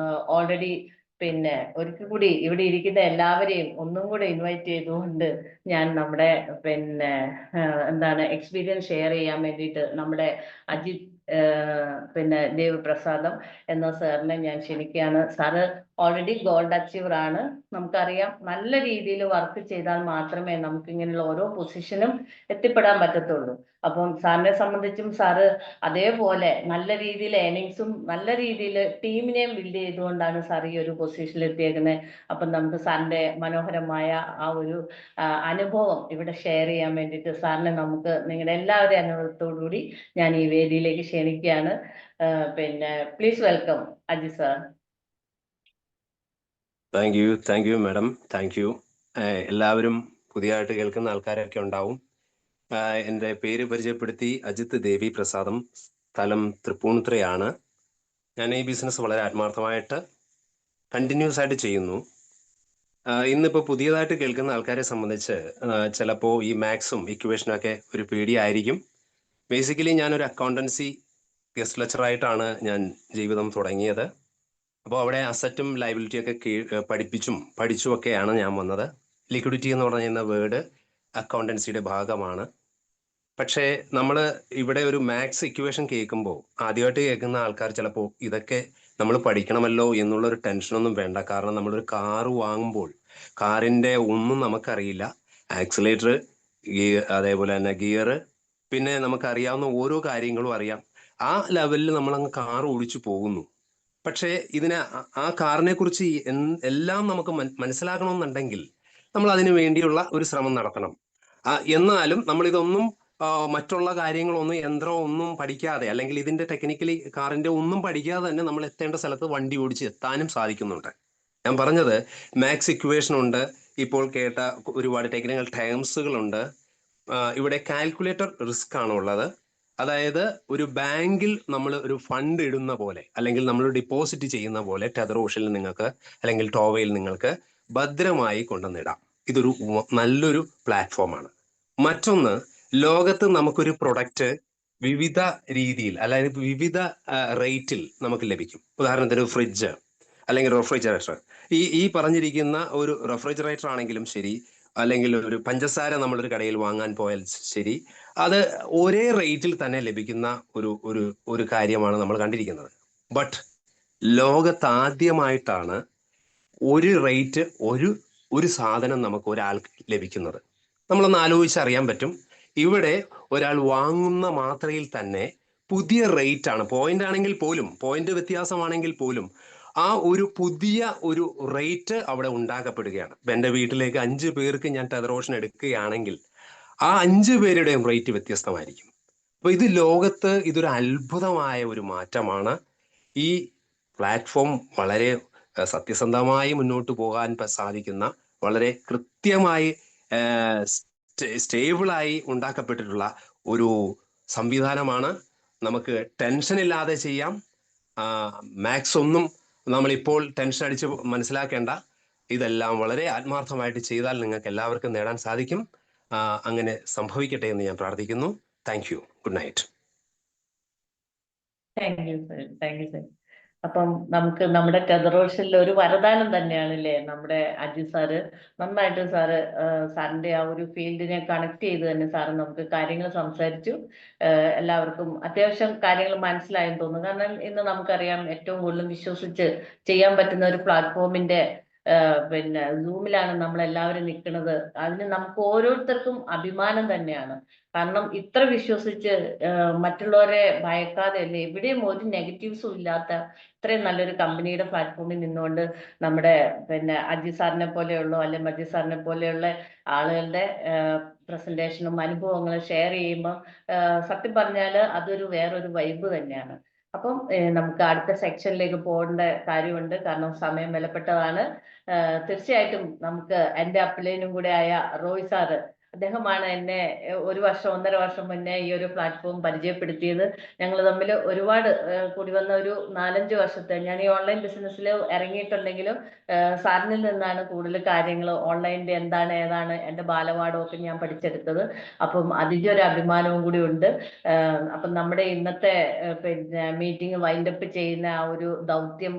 ഓൾറെഡി പിന്നെ ഒരിക്കൽ കൂടി ഇവിടെ ഇരിക്കുന്ന എല്ലാവരെയും ഒന്നും കൂടെ ഇൻവൈറ്റ് ചെയ്തുകൊണ്ട് ഞാൻ നമ്മുടെ പിന്നെ എന്താണ് എക്സ്പീരിയൻസ് ഷെയർ ചെയ്യാൻ വേണ്ടിയിട്ട് നമ്മുടെ അജിത് പിന്നെ ദേവപ്രസാദം എന്ന സാറിനെ ഞാൻ ക്ഷണിക്കുകയാണ്. സാറ് ഓൾറെഡി ഗോൾഡ് അച്ചീവർ ആണ്. നമുക്കറിയാം നല്ല രീതിയിൽ വർക്ക് ചെയ്താൽ മാത്രമേ നമുക്ക് ഇങ്ങനെയുള്ള ഓരോ പൊസിഷനും എത്തിപ്പെടാൻ പറ്റത്തുള്ളൂ. അപ്പം സാറിനെ സംബന്ധിച്ചും സാറ് അതേപോലെ നല്ല രീതിയിൽ ഏർണിങ്സും നല്ല രീതിയിൽ ടീമിനെയും ബിൽഡ് ചെയ്തുകൊണ്ടാണ് സാർ ഈ ഒരു പൊസിഷനിൽ എത്തിയേക്കുന്നത്. അപ്പം നമുക്ക് സാറിന്റെ മനോഹരമായ ആ ഒരു അനുഭവം ഇവിടെ ഷെയർ ചെയ്യാൻ വേണ്ടിയിട്ട് സാറിനെ നമുക്ക് നിങ്ങളുടെ എല്ലാവരുടെയും അനുഭവത്തോടുകൂടി ഞാൻ ഈ വേദിയിലേക്ക് ക്ഷണിക്കുകയാണ്. പിന്നെ please welcome Aji sir. Thank you madam, thank you. എല്ലാവരും പുതിയതായിട്ട് കേൾക്കുന്ന ആൾക്കാരൊക്കെ ഉണ്ടാവും. എൻ്റെ പേര് പരിചയപ്പെടുത്തി, അജിത് ദേവി പ്രസാദം, സ്ഥലം തൃപ്പൂണിത്തുറയാണ്. ഞാൻ ഈ ബിസിനസ് വളരെ ആത്മാർത്ഥമായിട്ട് കണ്ടിന്യൂസ് ആയിട്ട് ചെയ്യുന്നു. ഇന്നിപ്പോൾ പുതിയതായിട്ട് കേൾക്കുന്ന ആൾക്കാരെ സംബന്ധിച്ച് ചിലപ്പോൾ ഈ മാത്സും ഇക്വേഷനും ഒക്കെ ഒരു പേടിയായിരിക്കും. ബേസിക്കലി ഞാനൊരു അക്കൗണ്ടൻസി ഗസ്റ്റ് ലെക്ചറായിട്ടാണ് ഞാൻ ജീവിതം തുടങ്ങിയത്. അപ്പോൾ അവിടെ അസറ്റും ലയബിലിറ്റിയൊക്കെ പഠിച്ചുമൊക്കെയാണ് ഞാൻ വന്നത്. ലിക്വിഡിറ്റി എന്ന് പറയുന്ന വേർഡ് അക്കൗണ്ടൻസിയുടെ ഭാഗമാണ്. പക്ഷേ നമ്മൾ ഇവിടെ ഒരു മാത്സ് ഇക്വേഷൻ കേൾക്കുമ്പോൾ ആദ്യമായിട്ട് കേൾക്കുന്ന ആൾക്കാർ ചിലപ്പോൾ ഇതൊക്കെ നമ്മൾ പഠിക്കണമല്ലോ എന്നുള്ളൊരു ടെൻഷനൊന്നും വേണ്ട. കാരണം നമ്മളൊരു കാറ് വാങ്ങുമ്പോൾ കാറിൻ്റെ ഒന്നും നമുക്കറിയില്ല. ആക്സിലേറ്റർ, അതേപോലെ തന്നെ ഗിയർ, പിന്നെ നമുക്കറിയാവുന്ന ഓരോ കാര്യങ്ങളും അറിയാം. ആ ലെവലിൽ നമ്മളങ്ങ് കാർ ഓടിച്ചു പോകുന്നു. പക്ഷേ ആ കാറിനെ കുറിച്ച് എല്ലാം നമുക്ക് മനസ്സിലാക്കണമെന്നുണ്ടെങ്കിൽ നമ്മൾ അതിനു വേണ്ടിയുള്ള ഒരു ശ്രമം നടത്തണം. എന്നാലും നമ്മളിതൊന്നും മറ്റുള്ള കാര്യങ്ങളൊന്നും യന്ത്രമൊന്നും പഠിക്കാതെ, അല്ലെങ്കിൽ ഇതിന്റെ ടെക്നിക്കലി കാറിന്റെ ഒന്നും പഠിക്കാതെ തന്നെ നമ്മൾ എത്തേണ്ട സ്ഥലത്ത് വണ്ടി ഓടിച്ച് എത്താനും സാധിക്കുന്നുണ്ട്. ഞാൻ പറഞ്ഞത് മാത്സ് ഇക്വേഷൻ ഉണ്ട്, ഇപ്പോൾ കേട്ട ഒരുപാട് ടെക്നിക്കൽ ടേംസുകളുണ്ട്. ഇവിടെ കാൽക്കുലേറ്റർ റിസ്ക് ആണ് ഉള്ളത്. അതായത് ഒരു ബാങ്കിൽ നമ്മൾ ഒരു ഫണ്ട് ഇടുന്ന പോലെ, അല്ലെങ്കിൽ നമ്മൾ ഡിപ്പോസിറ്റ് ചെയ്യുന്ന പോലെ ടെതറോഷിൽ നിങ്ങൾക്ക് അല്ലെങ്കിൽ ടോവയിൽ നിങ്ങൾക്ക് ഭദ്രമായി കൊണ്ടുവന്നിടാം. ഇതൊരു നല്ലൊരു പ്ലാറ്റ്ഫോമാണ്. മറ്റൊന്ന്, ലോകത്ത് നമുക്കൊരു പ്രൊഡക്റ്റ് വിവിധ രീതിയിൽ, അതായത് വിവിധ റേറ്റിൽ നമുക്ക് ലഭിക്കും. ഉദാഹരണത്തിന് ഫ്രിഡ്ജ് അല്ലെങ്കിൽ റെഫ്രിജറേറ്റർ. ഈ പറഞ്ഞിരിക്കുന്ന ഒരു റെഫ്രിജറേറ്റർ ആണെങ്കിലും ശരി, അല്ലെങ്കിൽ ഒരു പഞ്ചസാര നമ്മളൊരു കടയിൽ വാങ്ങാൻ പോയാൽ ശരി, അത് ഒരേ റേറ്റിൽ തന്നെ ലഭിക്കുന്ന ഒരു കാര്യമാണ് നമ്മൾ കണ്ടിരിക്കുന്നത്. ബട്ട് ലോകത്ത് ആദ്യമായിട്ടാണ് ഒരു റേറ്റ് ഒരു സാധനം നമുക്ക് ഒരാൾക്ക് ലഭിക്കുന്നത്. നമ്മളൊന്ന് ആലോചിച്ചറിയാൻ പറ്റും. ഇവിടെ ഒരാൾ വാങ്ങുന്ന മാത്രയിൽ തന്നെ പുതിയ റേറ്റ് ആണ്. പോയിന്റ് ആണെങ്കിൽ പോലും, പോയിന്റ് വ്യത്യാസമാണെങ്കിൽ പോലും ആ ഒരു പുതിയ ഒരു റേറ്റ് അവിടെ ഉണ്ടാക്കപ്പെടുകയാണ്. ഇപ്പം എൻ്റെ വീട്ടിലേക്ക് 5 പേർക്ക് ഞാൻ ടെതറോഷൻ എടുക്കുകയാണെങ്കിൽ ആ 5 പേരുടെയും റേറ്റ് വ്യത്യസ്തമായിരിക്കും. അപ്പൊ ഇത് ലോകത്ത് ഇതൊരു അത്ഭുതമായ ഒരു മാറ്റമാണ്. ഈ പ്ലാറ്റ്ഫോം വളരെ സത്യസന്ധമായി മുന്നോട്ട് പോകാൻ സാധിക്കുന്ന, വളരെ കൃത്യമായി സ്റ്റേബിളായി ഉണ്ടാക്കപ്പെട്ടിട്ടുള്ള ഒരു സംവിധാനമാണ്. നമുക്ക് ടെൻഷൻ ഇല്ലാതെ ചെയ്യാം. മാത്സ് ഒന്നും നമ്മളിപ്പോൾ ടെൻഷൻ അടിച്ച് മനസ്സിലാക്കേണ്ട. ഇതെല്ലാം വളരെ ആത്മാർത്ഥമായിട്ട് ചെയ്താൽ നിങ്ങൾക്ക് എല്ലാവർക്കും നേടാൻ സാധിക്കും. അങ്ങനെ സംഭവിക്കട്ടെ എന്ന് ഞാൻ പ്രാർത്ഥിക്കുന്നു. Thank you. Good night. Thank you sir, thank you sir. അപ്പം നമുക്ക് നമ്മുടെ ടെതറോഷിൽ ഒരു വരദാനം തന്നെയാണല്ലേ നമ്മുടെ അജിത് സാറ്. നന്നായിട്ട് സാറിന്റെ ആ ഒരു ഫീൽഡിനെ കണക്ട് ചെയ്ത് തന്നെ സാറ് നമുക്ക് കാര്യങ്ങൾ സംസാരിച്ചു. എല്ലാവർക്കും അത്യാവശ്യം കാര്യങ്ങൾ മനസ്സിലായെന്ന് തോന്നുന്നു. കാരണം ഇന്ന് നമുക്കറിയാം ഏറ്റവും കൂടുതൽ വിശ്വസിച്ച് ചെയ്യാൻ പറ്റുന്ന ഒരു പ്ലാറ്റ്ഫോമിന്റെ പിന്നെ സൂമിലാണ് നമ്മളെല്ലാവരും നിൽക്കുന്നത്. അതിന് നമുക്ക് ഓരോരുത്തർക്കും അഭിമാനം തന്നെയാണ്. കാരണം ഇത്ര വിശ്വസിച്ച് മറ്റുള്ളവരെ ഭയക്കാതെ അല്ലേ, എവിടെയും ഒരു നെഗറ്റീവ്സും ഇല്ലാത്ത ഇത്രയും നല്ലൊരു കമ്പനിയുടെ പ്ലാറ്റ്ഫോമിൽ നിന്നുകൊണ്ട് നമ്മുടെ പിന്നെ അജി സാറിനെ പോലെയുള്ള അല്ലെങ്കിൽ മജി സാറിനെ പോലെയുള്ള ആളുകളുടെ പ്രസന്റേഷനും അനുഭവങ്ങളും ഷെയർ ചെയ്യുമ്പോൾ സത്യം പറഞ്ഞാൽ അതൊരു വേറൊരു വൈബ് തന്നെയാണ്. അപ്പം നമുക്ക് അടുത്ത സെക്ഷനിലേക്ക് പോകേണ്ട കാര്യമുണ്ട്, കാരണം സമയം വിലപ്പെട്ടതാണ്. തീർച്ചയായിട്ടും നമുക്ക് എൻ്റെ അപ്ലൈനും കൂടെ ആയ റോയ് സാറ്, അദ്ദേഹമാണ് എന്നെ 1 വർഷം 1.5 വർഷം മുന്നേ ഈ ഒരു പ്ലാറ്റ്ഫോം പരിചയപ്പെടുത്തിയത്. ഞങ്ങൾ തമ്മിൽ ഒരുപാട് കൂടി വന്ന ഒരു 4-5 വർഷത്തെ, ഞാൻ ഈ ഓൺലൈൻ ബിസിനസ്സിൽ ഇറങ്ങിയിട്ടുണ്ടെങ്കിലും സാറിനിൽ നിന്നാണ് കൂടുതൽ കാര്യങ്ങൾ ഓൺലൈനിന്റെ എന്താണ് ഏതാണ് എൻ്റെ ബാലപാഠവും ഒക്കെ ഞാൻ പഠിച്ചെടുത്തത്. അപ്പം അതിൻ്റെ ഒരു അഭിമാനവും കൂടി ഉണ്ട്. അപ്പം നമ്മുടെ ഇന്നത്തെ പിന്നെ മീറ്റിംഗ് വൈൻഡപ്പ് ചെയ്യുന്ന ആ ഒരു ദൗത്യം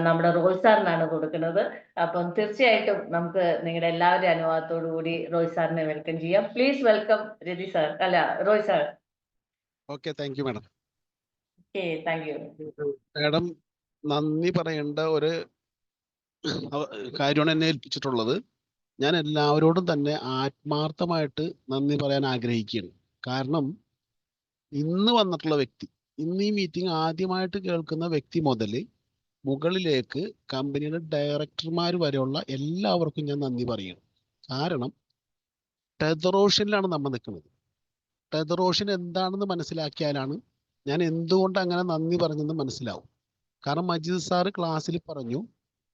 നമ്മുടെ റോയ് സാറിനാണ് കൊടുക്കുന്നത്. അപ്പം തീർച്ചയായിട്ടും നമുക്ക് നിങ്ങളുടെ എല്ലാവരുടെ അനുവാദത്തോടു കൂടി റോയ് സാറിനെ വെൽക്കം ചെയ്യാം. പ്ലീസ് വെൽക്കം രതി സാർ, അല്ല Roy sir. Okay, thank you madam. Okay, thank you madam. നന്ദി പറയേണ്ട ഒരു കാര്യമാണ് എന്നെ ഏൽപ്പിച്ചിട്ടുള്ളത്. ഞാൻ എല്ലാവരോടും തന്നെ ആത്മാർത്ഥമായിട്ട് നന്ദി പറയാൻ ആഗ്രഹിക്കുകയാണ്. കാരണം ഇന്ന് വന്നിട്ടുള്ള വ്യക്തി, ഇന്ന് ഈ മീറ്റിംഗ് ആദ്യമായിട്ട് കേൾക്കുന്ന വ്യക്തി മുതൽ മുകളിലേക്ക് കമ്പനിയുടെ ഡയറക്ടർമാർ വരെയുള്ള എല്ലാവർക്കും ഞാൻ നന്ദി പറയണം. കാരണം ടെതറോഷനിലാണ് നമ്മൾ നിൽക്കുന്നത്. ടെതറോഷൻ എന്താണെന്ന് മനസ്സിലാക്കിയാലാണ് ഞാൻ എന്തുകൊണ്ട് അങ്ങനെ നന്ദി പറഞ്ഞെന്ന് മനസ്സിലാവും. കാരണം മജീദ് സാറ് ക്ലാസ്സിൽ പറഞ്ഞു,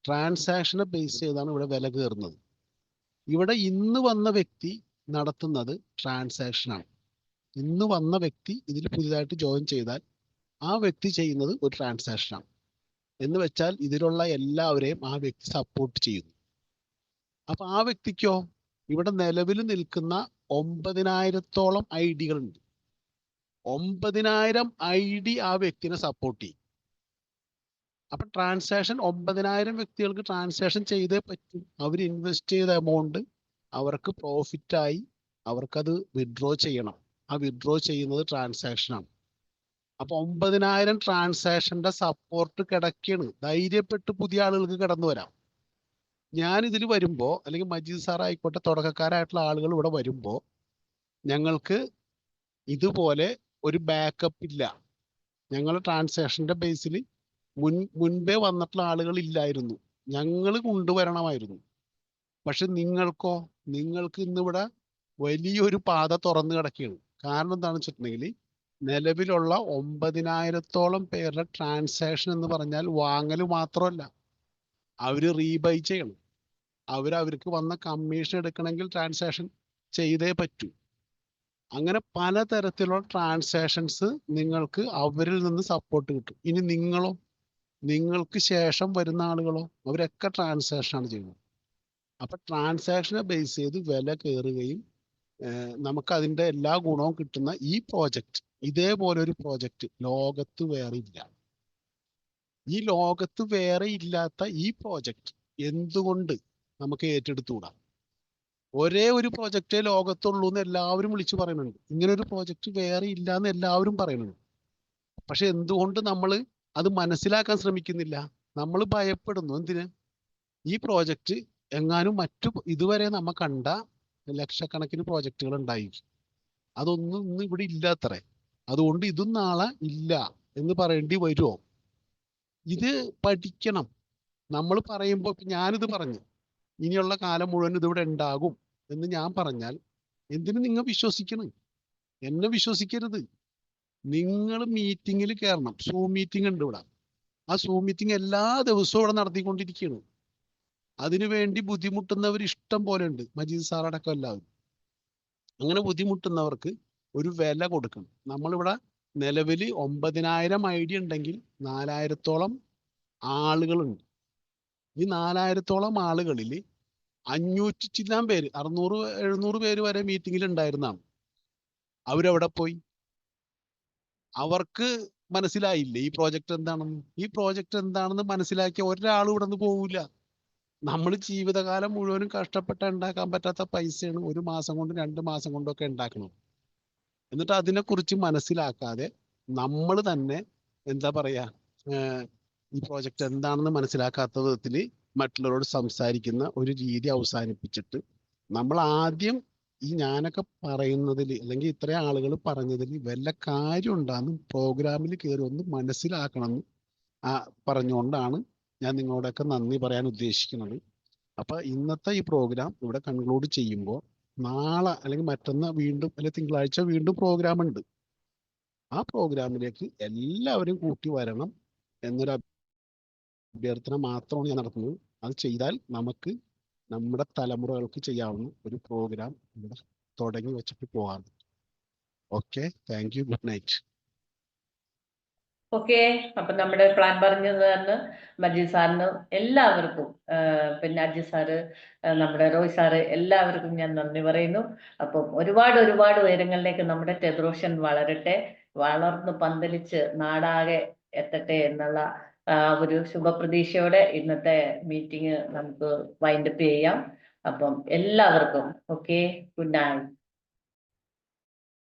ട്രാൻസാക്ഷനെ ബേസ് ചെയ്താണ് ഇവിടെ വില കയറുന്നത്. ഇവിടെ ഇന്ന് വന്ന വ്യക്തി നടത്തുന്നത് ട്രാൻസാക്ഷനാണ്. ഇന്ന് വന്ന വ്യക്തി ഇതിൽ പുതിയതായിട്ട് ജോയിൻ ചെയ്താൽ ആ വ്യക്തി ചെയ്യുന്നത് ഒരു ട്രാൻസാക്ഷനാണ്. എന്ന് വെച്ചാൽ ഇതിലുള്ള എല്ലാവരെയും ആ വ്യക്തി സപ്പോർട്ട് ചെയ്യുന്നു. അപ്പൊ ആ വ്യക്തിക്കോ ഇവിടെ നിലവിൽ നിൽക്കുന്ന 9,000-ഓളം ഐഡികളുണ്ട്. 9,000 ID ആ വ്യക്തിനെ സപ്പോർട്ട് ചെയ്യും. അപ്പൊ ട്രാൻസാക്ഷൻ 9,000 വ്യക്തികൾക്ക് ട്രാൻസാക്ഷൻ ചെയ്തേ പറ്റും. അവർ ഇൻവെസ്റ്റ് ചെയ്ത എമൗണ്ട് അവർക്ക് പ്രോഫിറ്റായി അവർക്കത് വിഡ്രോ ചെയ്യണം. ആ വിഡ്രോ ചെയ്യുന്നത് ട്രാൻസാക്ഷനാണ്. അപ്പൊ 9,000 ട്രാൻസാക്ഷന്റെ സപ്പോർട്ട് കിടക്കുകയാണ്. ധൈര്യപ്പെട്ട് പുതിയ ആളുകൾക്ക് കടന്നു വരാം. ഞാൻ ഇതിൽ വരുമ്പോ, അല്ലെങ്കിൽ മജീദ് സാർ ആയിക്കോട്ടെ, തുടക്കക്കാരായിട്ടുള്ള ആളുകൾ ഇവിടെ വരുമ്പോ ഞങ്ങൾക്ക് ഇതുപോലെ ഒരു ബാക്കപ്പ് ഇല്ല. ഞങ്ങൾ ട്രാൻസാക്ഷന്റെ ബേസിൽ മുൻപേ വന്നിട്ടുള്ള ആളുകൾ ഇല്ലായിരുന്നു. ഞങ്ങൾ കൊണ്ടുവരണമായിരുന്നു. പക്ഷെ നിങ്ങൾക്ക് ഇന്നിവിടെ വലിയൊരു പാത തുറന്നു കിടക്കുകയാണ്. കാരണം എന്താണെന്ന് വെച്ചിട്ടുണ്ടെങ്കിൽ നിലവിലുള്ള 9,000-ഓളം പേരുടെ ട്രാൻസാക്ഷൻ എന്ന് പറഞ്ഞാൽ വാങ്ങൽ മാത്രമല്ല, അവര് റീബൈ ചെയ്യണം. അവർക്ക് വന്ന കമ്മീഷൻ എടുക്കണമെങ്കിൽ ട്രാൻസാക്ഷൻ ചെയ്തേ പറ്റൂ. അങ്ങനെ പലതരത്തിലുള്ള ട്രാൻസാക്ഷൻസ് നിങ്ങൾക്ക് അവരിൽ നിന്ന് സപ്പോർട്ട് കിട്ടും. ഇനി നിങ്ങൾക്ക് ശേഷം വരുന്ന ആളുകളോ, അവരൊക്കെ ട്രാൻസാക്ഷനാണ് ചെയ്യുന്നത്. അപ്പൊ ട്രാൻസാക്ഷനെ ബേസ് ചെയ്ത് വില കയറുകയും നമുക്ക് അതിന്റെ എല്ലാ ഗുണവും കിട്ടുന്ന ഈ പ്രോജക്റ്റ്, ഇതേപോലെ ഒരു പ്രോജക്റ്റ് ലോകത്ത് വേറെ ഇല്ല. ഈ ലോകത്ത് വേറെ ഇല്ലാത്ത ഈ പ്രോജക്റ്റ് എന്തുകൊണ്ട് നമുക്ക് ഏറ്റെടുത്തുകൂടാ? ഒരേ ഒരു പ്രോജക്റ്റേ ലോകത്തുള്ളൂ എന്ന് എല്ലാവരും വിളിച്ചു പറയുന്നുണ്ട്. ഇങ്ങനെ ഒരു പ്രോജക്റ്റ് വേറെ ഇല്ല എന്ന് എല്ലാവരും പറയുന്നുണ്ട്. പക്ഷെ എന്തുകൊണ്ട് നമ്മൾ അത് മനസ്സിലാക്കാൻ ശ്രമിക്കുന്നില്ല? നമ്മൾ ഭയപ്പെടുന്നു. എന്തിന്? ഈ പ്രോജക്റ്റ് എങ്ങാനും ഇതുവരെ നമ്മ കണ്ട ലക്ഷക്കണക്കിന് പ്രോജക്റ്റുകൾ ഉണ്ടായി, അതൊന്നും ഇന്ന് ഇവിടെ ഇല്ലാത്രേ. അതുകൊണ്ട് ഇതും നാളെ ഇല്ല എന്ന് പറയേണ്ടി വരുമോ? ഇത് പഠിക്കണം. നമ്മൾ പറയുമ്പോൾ, ഞാനിത് പറഞ്ഞു ഇനിയുള്ള കാലം മുഴുവൻ ഇതിവിടെ ഉണ്ടാകും എന്ന് ഞാൻ പറഞ്ഞാൽ എന്തിനു നിങ്ങൾ വിശ്വസിക്കണം? എന്നെ വിശ്വസിക്കരുത്. നിങ്ങൾ മീറ്റിങ്ങിൽ കയറണം. സൂം മീറ്റിംഗ് ഉണ്ട് ഇവിടെ. ആ സൂം മീറ്റിംഗ് എല്ലാ ദിവസവും ഇവിടെ നടത്തിക്കൊണ്ടിരിക്കുകയാണ്. അതിനുവേണ്ടി ബുദ്ധിമുട്ടുന്നവർ ഇഷ്ടം പോലെ ഉണ്ട്, മജീദ് സാറടക്കം എല്ലാവരും. അങ്ങനെ ബുദ്ധിമുട്ടുന്നവർക്ക് ഒരു വില കൊടുക്കണം. നമ്മളിവിടെ നിലവിൽ 9,000 ID ഉണ്ടെങ്കിൽ 4,000-ഓളം ആളുകളുണ്ട്. ഈ 4,000-ഓളം ആളുകളിൽ 500 ചില്ലാൻ പേര്, 600-700 പേര് വരെ മീറ്റിങ്ങിൽ ഉണ്ടായിരുന്നാണ്. അവരെവിടെ പോയി? അവർക്ക് മനസ്സിലായില്ലേ ഈ പ്രോജക്റ്റ് എന്താണെന്ന്? ഈ പ്രോജക്റ്റ് എന്താണെന്ന് മനസ്സിലാക്കിയ ഒരാളും ഇവിടെ നിന്ന് പോവില്ല. നമ്മൾ ജീവിതകാലം മുഴുവനും കഷ്ടപ്പെട്ട് ഉണ്ടാക്കാൻ പറ്റാത്ത പൈസയാണ് 1 മാസം കൊണ്ട് 2 മാസം കൊണ്ടൊക്കെ ഉണ്ടാക്കണം. എന്നിട്ട് അതിനെക്കുറിച്ച് മനസ്സിലാക്കാതെ നമ്മൾ തന്നെ എന്താ പറയാ, ഈ പ്രോജക്റ്റ് എന്താണെന്ന് മനസ്സിലാക്കാത്ത വിധത്തിൽ മറ്റുള്ളവരോട് സംസാരിക്കുന്ന ഒരു രീതി അവസാനിപ്പിച്ചിട്ട് നമ്മൾ ആദ്യം ഈ ഞാനൊക്കെ പറയുന്നതിൽ അല്ലെങ്കിൽ ഇത്രയും ആളുകൾ പറഞ്ഞതിൽ വല്ല കാര്യം ഉണ്ടാകും പ്രോഗ്രാമിൽ കയറി ഒന്ന് മനസ്സിലാക്കണമെന്ന് പറഞ്ഞുകൊണ്ടാണ് ഞാൻ നിങ്ങളോടൊക്കെ നന്ദി പറയാൻ ഉദ്ദേശിക്കുന്നത്. അപ്പൊ ഇന്നത്തെ ഈ പ്രോഗ്രാം ഇവിടെ കൺക്ലൂഡ് ചെയ്യുമ്പോൾ നാളെ അല്ലെങ്കിൽ മറ്റന്നാൾ വീണ്ടും അല്ലെങ്കിൽ തിങ്കളാഴ്ച വീണ്ടും പ്രോഗ്രാം ഉണ്ട്. ആ പ്രോഗ്രാമിലേക്ക് എല്ലാവരും കൂട്ടി വരണം എന്നൊരു അഭ്യർത്ഥന മാത്രമാണ് ഞാൻ നടത്തുന്നത്. അത് ചെയ്താൽ നമുക്ക് നമ്മുടെ തലമുറകൾക്ക് ചെയ്യാവുന്ന ഒരു പ്രോഗ്രാം ഇവിടെ തുടങ്ങി വെച്ചിട്ട് പോകാം. Okay, thank you, good night. Okay, അപ്പൊ നമ്മുടെ പ്ലാൻ പറഞ്ഞത് തന്നെ മജീദ് സാറിന് എല്ലാവർക്കും പിന്നെ അജിത് സാറ് നമ്മുടെ റോയ് സാറ് എല്ലാവർക്കും ഞാൻ നന്ദി പറയുന്നു. അപ്പം ഒരുപാട് ഒരുപാട് ഉയരങ്ങളിലേക്ക് നമ്മുടെ ടെദ്രോഷൻ വളരട്ടെ, വളർന്ന് പന്തലിച്ച് നാടാകെ എത്തട്ടെ എന്നുള്ള ഒരു ശുഭപ്രതീക്ഷയോടെ ഇന്നത്തെ മീറ്റിംഗ് നമുക്ക് വൈൻഡപ്പ് ചെയ്യാം. അപ്പം എല്ലാവർക്കും ഓക്കെ, ഗുഡ് നൈറ്റ്.